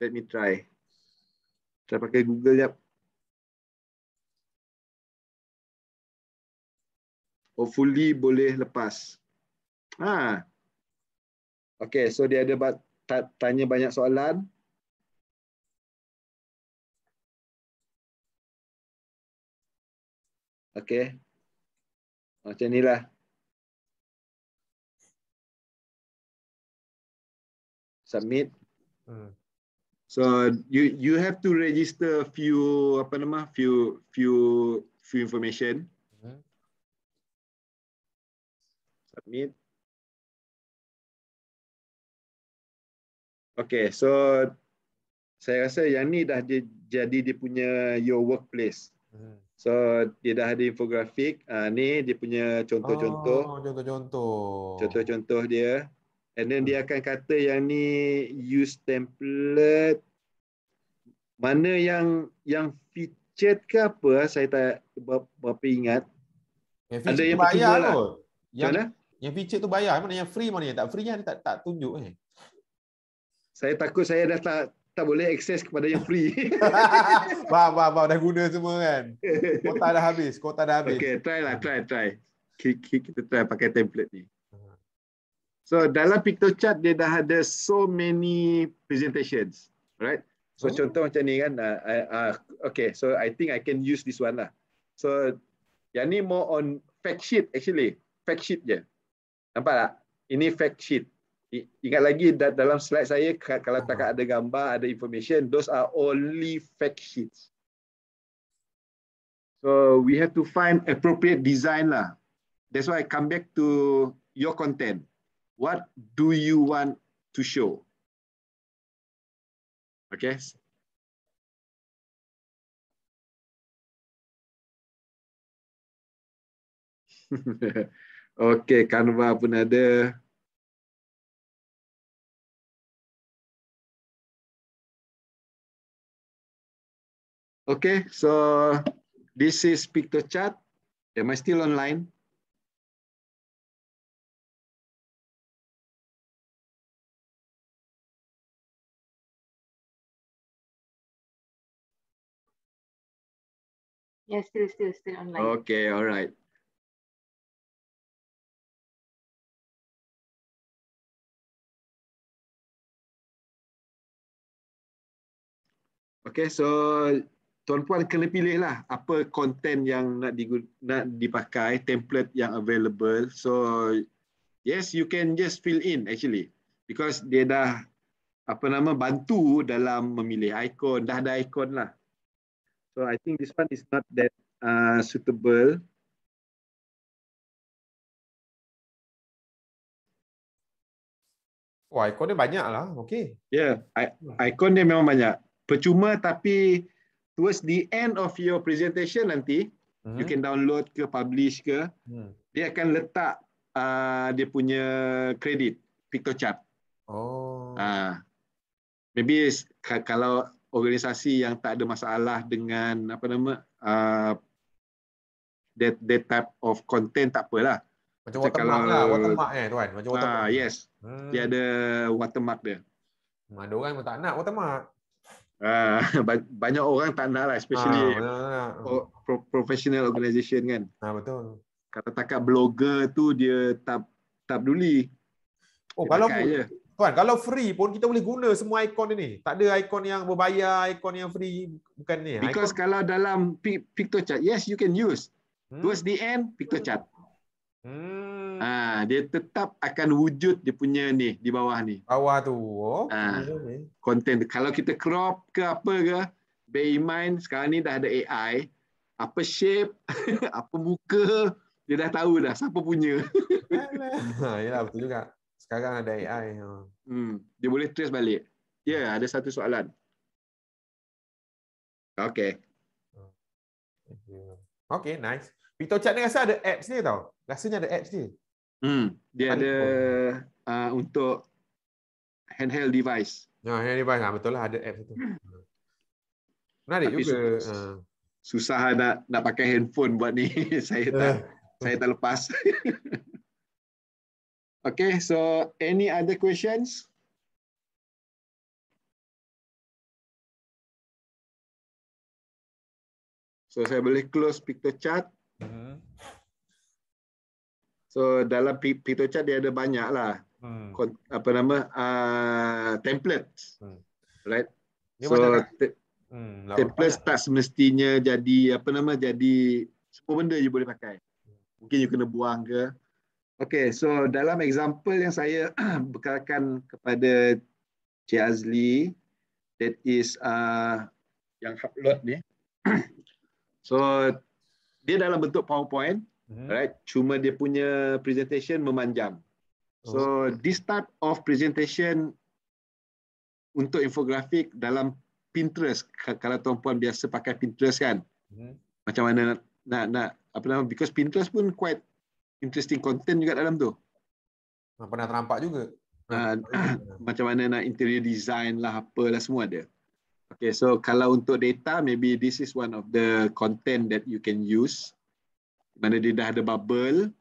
Let me try. Saya pakai Google jap. Hopefully boleh lepas. Okay, so dia ada tanya banyak soalan. Okay. Macam inilah. Submit. So you have to register few information. Submit. Okay, so saya rasa yang ni dah jadi dia punya your workplace. So dia dah ada infografik. Ni dia punya contoh-contoh. Contoh-contoh dia. And then dia akan kata yang ni use template. Mana yang featured ke apa, saya tak berapa ingat. Yang feature ada yang tu bayar lah. kot. Yang feature tu bayar, mana yang free mana yang tak free kan tak tunjuk ni. Saya takut saya dah tak boleh akses kepada yang free. Faham, dah guna semua kan. Kota dah habis. Okay, try. Kita try pakai template ni. So dalam PictoChart dia dah ada so many presentations, right? So contoh macam ni kan. Okay, so I think I can use this one lah. So yang ni more on fact sheet actually. Fact sheet je. Nampak tak? Ini fact sheet. Ingat lagi dalam slide saya kalau tak ada gambar, ada information, those are only fact sheets. So we have to find appropriate design lah. That's why I come back to your content. What do you want to show? Okay. Okay, Canva pun ada. Okay, so this is PictoChart. Am I still online? Yes, still online. Okay, all right. Okay, so tuan-puan kena pilih lah apa konten yang nak dipakai, template yang available. So yes, you can just fill in actually because dia dah bantu dalam memilih ikon, dah ada ikon lah. So I think this one is not that suitable. Wah, ikon dia banyak lah. Okay. Yeah, ikon dia memang banyak. Percuma tapi towards the end of your presentation nanti, you can download ke publish ke, dia akan letak dia punya kredit PictoChart. Maybe kalau organisasi yang tak ada masalah dengan that type of content tak apalah. Macam watermark lah, watermark tuan. Macam watermark. Yes. Dia ada watermark dia. Ada orang pun tak nak watermark. Banyak orang tak nak lah, especially professional organisation kan. Betul. Kalau takat blogger tu dia tak peduli. Kalau free pun kita boleh guna semua ikon ni. Tak ada ikon yang berbayar, ikon yang free, bukan ni. Because kalau dalam PictoChart, yes you can use. Towards the end PictoChart. Dia tetap akan wujud dia punya ni di bawah ni. Bawah tu. Content. Kalau kita crop ke apa ke, bear in mind sekarang ni dah ada AI. Apa shape, apa muka, dia dah tahu dah siapa punya. Yalah betul juga. Sekarang ada AI. Dia boleh trace balik. Ada satu soalan. Okay. Okay, nice. PictoChart ni rasa ada apps dia tau. Rasanya ada apps dia. Dia ada untuk handheld device. Handheld device betul lah, ada apps tu. Menarik juga. Susah nak pakai handphone buat ni. Saya tak lepas. Okay, so any other questions? So saya boleh close picture chart. So dalam picture chart dia ada banyak lah. Apa nama? Templates. Right? So templates tak semestinya jadi apa nama? Jadi semua benda you boleh pakai. Mungkin you kena buang ke. Okay, so dalam example yang saya bekalkan kepada Cik Azli, that is yang upload ni. So dia dalam bentuk PowerPoint, right? Cuma dia punya presentation memanjang. So this type of presentation untuk infografik dalam Pinterest, kalau tuan-puan biasa pakai Pinterest kan, macam mana nak apa nama? Because Pinterest pun quite interesting content juga dalam tu. Pernah ternampak juga. Macam mana nak interior design lah, apalah semua ada. Okay, so kalau untuk data, maybe this is one of the content that you can use. Mana dia dah ada bubble,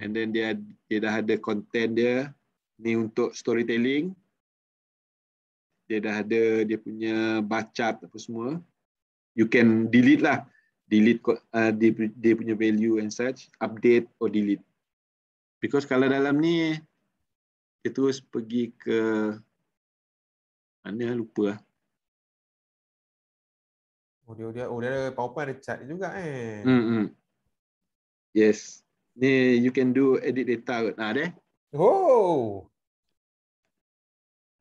and then dia dah ada content dia. Ni untuk storytelling. Dia dah ada dia punya bar chart apa semua. You can delete lah. Delete dia punya value and such. Update or delete. Because kalau dalam ni, dia terus pergi ke mana lupa lah. Dia ada PowerPoint, ada chart juga Yes. Ni you can do edit data. Ada.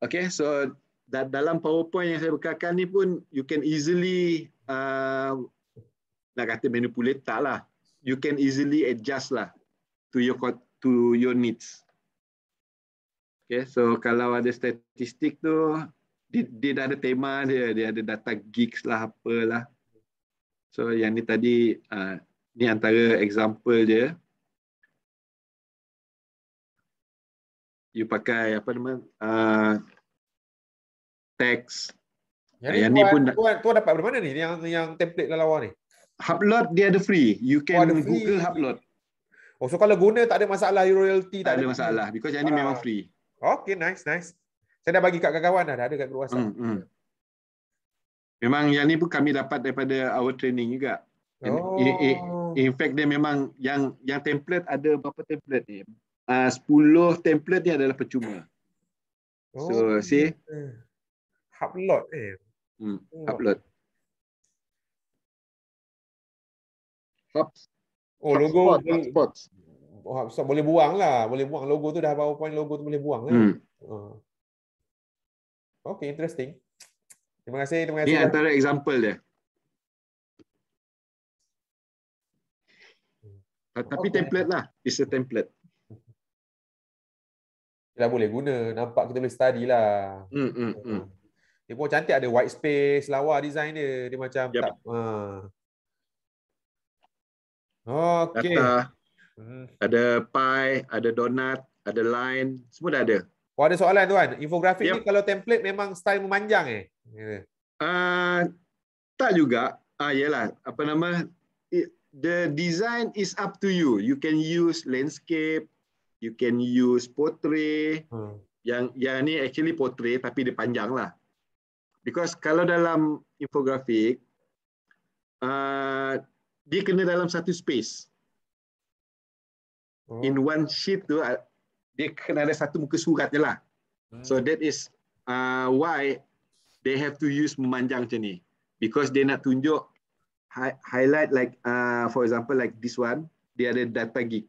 Okay, so dalam PowerPoint yang saya bekalkan ni pun you can easily nak kata manipulate tak lah. You can easily adjust lah to your needs. Okay, so kalau ada statistik tu, dia dah ada tema dia ada data gigs lah, apalah. So yang ni tadi, ni antara example dia. You pakai apa nama, text. Yang ni pun tuan dapat dari mana ni? Yang template lawa ni? Upload dia ada free. You can Google upload. Oh, so kalau guna tak ada masalah royalty, tak ada masalah because yang ni memang free. Okay, nice. Saya dah bagi kat kawan dah ada kat grup WhatsApp. Memang yang ni pun kami dapat daripada our training juga. In fact dia memang yang template ada berapa template ni? 10 template ni adalah percuma. So see? Upload Upload. Logo hotspots. Boleh buang lah, boleh buang logo tu dah PowerPoint, logo tu boleh buang lah. Okay, interesting. Terima kasih. Ini antara example dia. Tapi template lah, it's a template. Dah boleh guna, nampak kita boleh study lah. Dia pun cantik, ada white space, lawa design dia macam tak. Okay. Data, ada pie, ada donut, ada line, semua dah ada. Ada soalan tuan, infografik ni kalau template memang style memanjang tak juga. Yalah, apa nama, the design is up to you. You can use landscape, you can use portrait. Yang ni actually portrait tapi dia panjang lah. Because kalau dalam infografik, dia kena dalam satu space. In one sheet tu, dia kena ada satu muka surat je lah. So that is why they have to use memanjang macam ni. Because dia nak tunjuk highlight like for example like this one, dia ada data gig.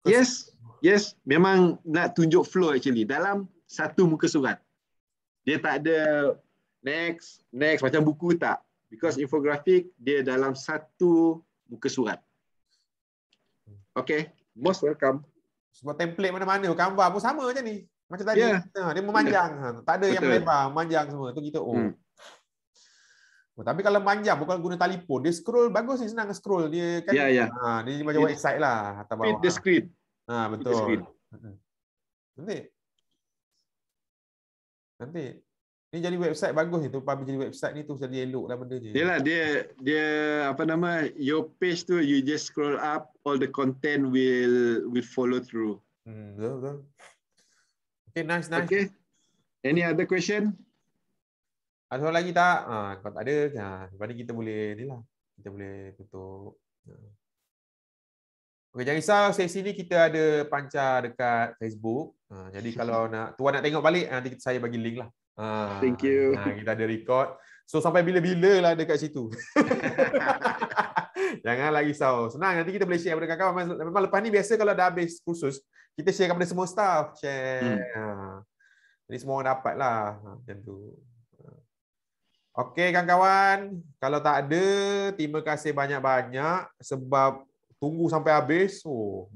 Yes, memang nak tunjuk flow actually dalam satu muka surat. Dia tak ada next macam buku tak. Because infografik dia dalam satu muka surat. Okay, most welcome. Sebab template mana-mana, gambar pun sama macam ni. Macam tadi, dia memanjang. Tak ada yang melebar, memanjang semua. Tu kita tapi kalau memanjang bukan guna telefon, dia scroll bagus ni, senang scroll dia kan. Dia macam website lah atas bawah. Feed the screen. Betul. Nanti Ni jadi website bagus ni tu, publish jadi website ni tu jadi elok lah benda je. Yalah, dia apa nama, your page tu you just scroll up, all the content will follow through. Betul. Okay, nice. Okay. Any other question? Ada soalan lagi tak? Kalau tak ada, lepas ni kita boleh ni lah. Kita boleh tutup. Okay, jangan risau, sesi ni kita ada pancar dekat Facebook. Jadi kalau tuan nak tengok balik, nanti saya bagi link lah. Thank you. Kita ada record. So sampai bila-bila lah dekat situ. Janganlah risau. Senang, nanti kita boleh share kepada kawan-kawan. Memang lepas ni biasa kalau dah habis kursus, kita share kepada semua staff. Share. Jadi semua orang dapat lah. Macam tu. Okey kawan-kawan. Kalau tak ada, terima kasih banyak-banyak sebab tunggu sampai habis.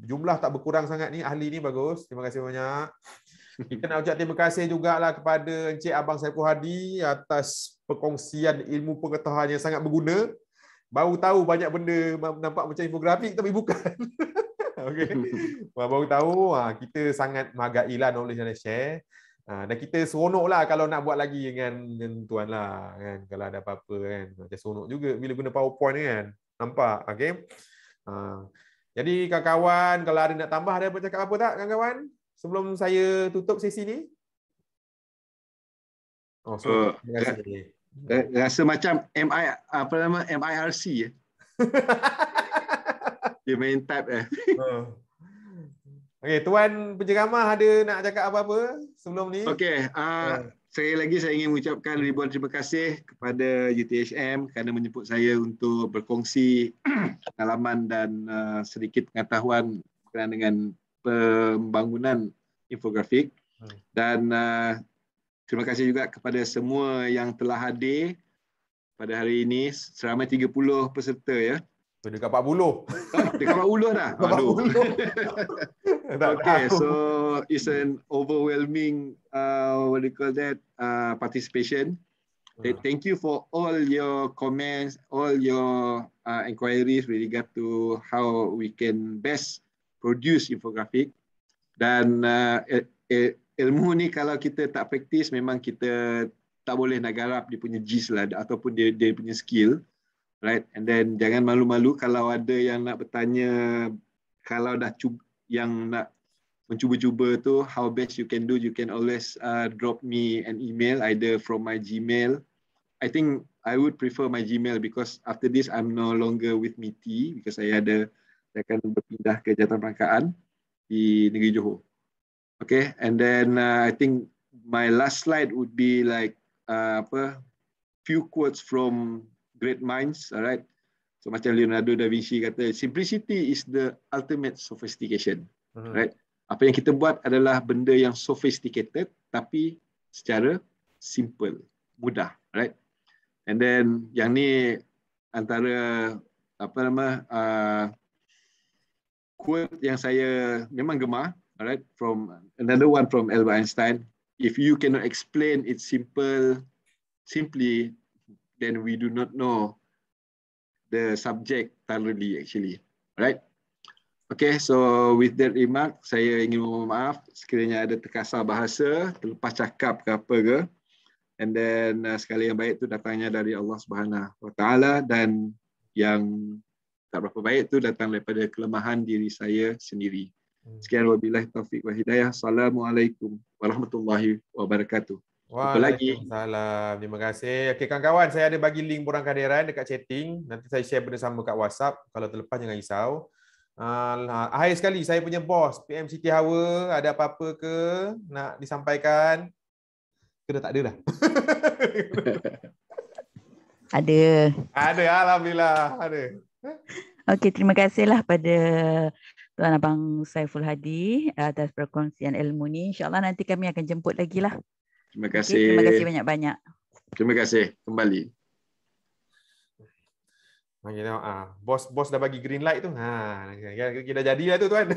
Jumlah tak berkurang sangat ni. Ahli ni bagus. Terima kasih banyak. Kita nak ucap terima kasih jugalah kepada Encik Abang Saiful Hadi atas perkongsian ilmu pengetahuan yang sangat berguna. Baru tahu banyak benda nampak macam infografik tapi bukan. Okey. Baru tahu kita sangat menghargailah knowledge yang share. Dan kita seronoklah kalau nak buat lagi dengan tuan lah kan. Kalau ada apa-apa kan. Macam seronok juga bila guna PowerPoint kan. Nampak? Okey. Jadi kawan-kawan, kalau ada nak tambah, ada apa cakap apa tak kawan-kawan? Sebelum saya tutup sesi ni. Terima kasih. Rasa macam MIRC ya. Dia main type Okey, tuan penceramah ada nak cakap apa-apa sebelum ni? Okey, sekali lagi saya ingin mengucapkan ribuan terima kasih kepada UTHM kerana menjemput saya untuk berkongsi pengalaman dan sedikit pengetahuan berkenaan dengan pembangunan infografik. Dan terima kasih juga kepada semua yang telah hadir pada hari ini, seramai 30 peserta ya. Dekat 40. Dekat 40 dah. Aduh. Okay, so it's an overwhelming what do you call that participation. Thank you for all your comments, all your inquiries with regard to how we can best produce infographic. Dan ilmu ni kalau kita tak praktis, memang kita tak boleh nak garap dia punya gist lah ataupun dia punya skill. Right, and then jangan malu-malu kalau ada yang nak bertanya, kalau dah yang nak mencuba-cuba tu, how best you can do, you can always drop me an email either from my Gmail. I think I would prefer my Gmail because after this I'm no longer with MITI because saya akan berpindah ke Jabatan Perangkaan di Negeri Johor. Okay, and then I think my last slide would be like few quotes from great minds, alright. So macam Leonardo da Vinci kata, simplicity is the ultimate sophistication, right? Apa yang kita buat adalah benda yang sophisticated tapi secara simple, mudah, right? And then yang ni antara quote yang saya memang gemar, alright, from another one from Albert Einstein. If you cannot explain it simply, then we do not know the subject thoroughly actually, right? Okay, so with that remark, saya ingin mohon maaf sekiranya ada terkasar bahasa, terlepas cakap ke apa ke. And then sekali yang baik tu datangnya dari Allah Subhanahu Wa Taala dan yang tak berapa baik tu datang daripada kelemahan diri saya sendiri. Sekian wabillahi taufik wa hidayah. Assalamualaikum warahmatullahi wabarakatuh. Waalaikumsalam. Terima kasih. Okey kawan-kawan, saya ada bagi link borang kehadiran dekat chatting. Nanti saya share benda sama kat WhatsApp. Kalau terlepas jangan risau. Akhir sekali saya punya bos PM Siti Hawa, ada apa-apa ke nak disampaikan? Ke dah tak ada dah? Ada, alhamdulillah ada. Okey, terima kasihlah pada Tuan Abang Saiful Hadi atas perkongsian ilmu ni. InsyaAllah nanti kami akan jemput lagi lah. Terima kasih. Okay, terima kasih banyak-banyak. Terima kasih kembali. Bos dah bagi green light tu. Kita jadilah tu tuan.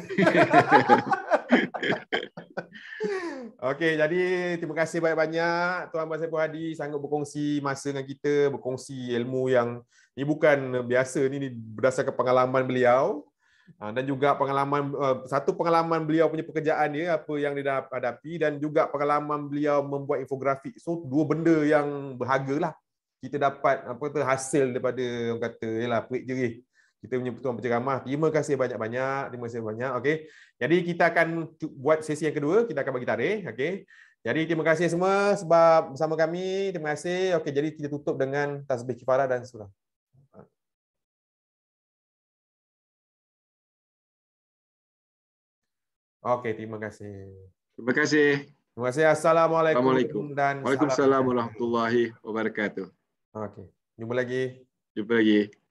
Okey, jadi terima kasih banyak-banyak Tuan Abang Saiful Hadi sanggup berkongsi masa dengan kita, berkongsi ilmu yang ni bukan biasa, ni berdasarkan pengalaman beliau. Dan juga pengalaman satu pengalaman beliau punya pekerjaan dia, apa yang dia hadapi, dan juga pengalaman beliau membuat infografik. So dua benda yang berharga lah. Kita dapat apa tu hasil daripada orang kata yalah perik jerih kita punya tuan penceramah. Terima kasih banyak-banyak. Terima kasih banyak. Okey. Jadi kita akan buat sesi yang kedua, kita akan bagi tarikh, okey. Jadi terima kasih semua sebab bersama kami. Terima kasih. Okey, jadi kita tutup dengan tasbih kifarah dan surah. Okey, terima kasih. Terima kasih. Terima kasih. Assalamualaikum dan Waalaikumsalam warahmatullahi wabarakatuh. Okey. Jumpa lagi. Jumpa lagi.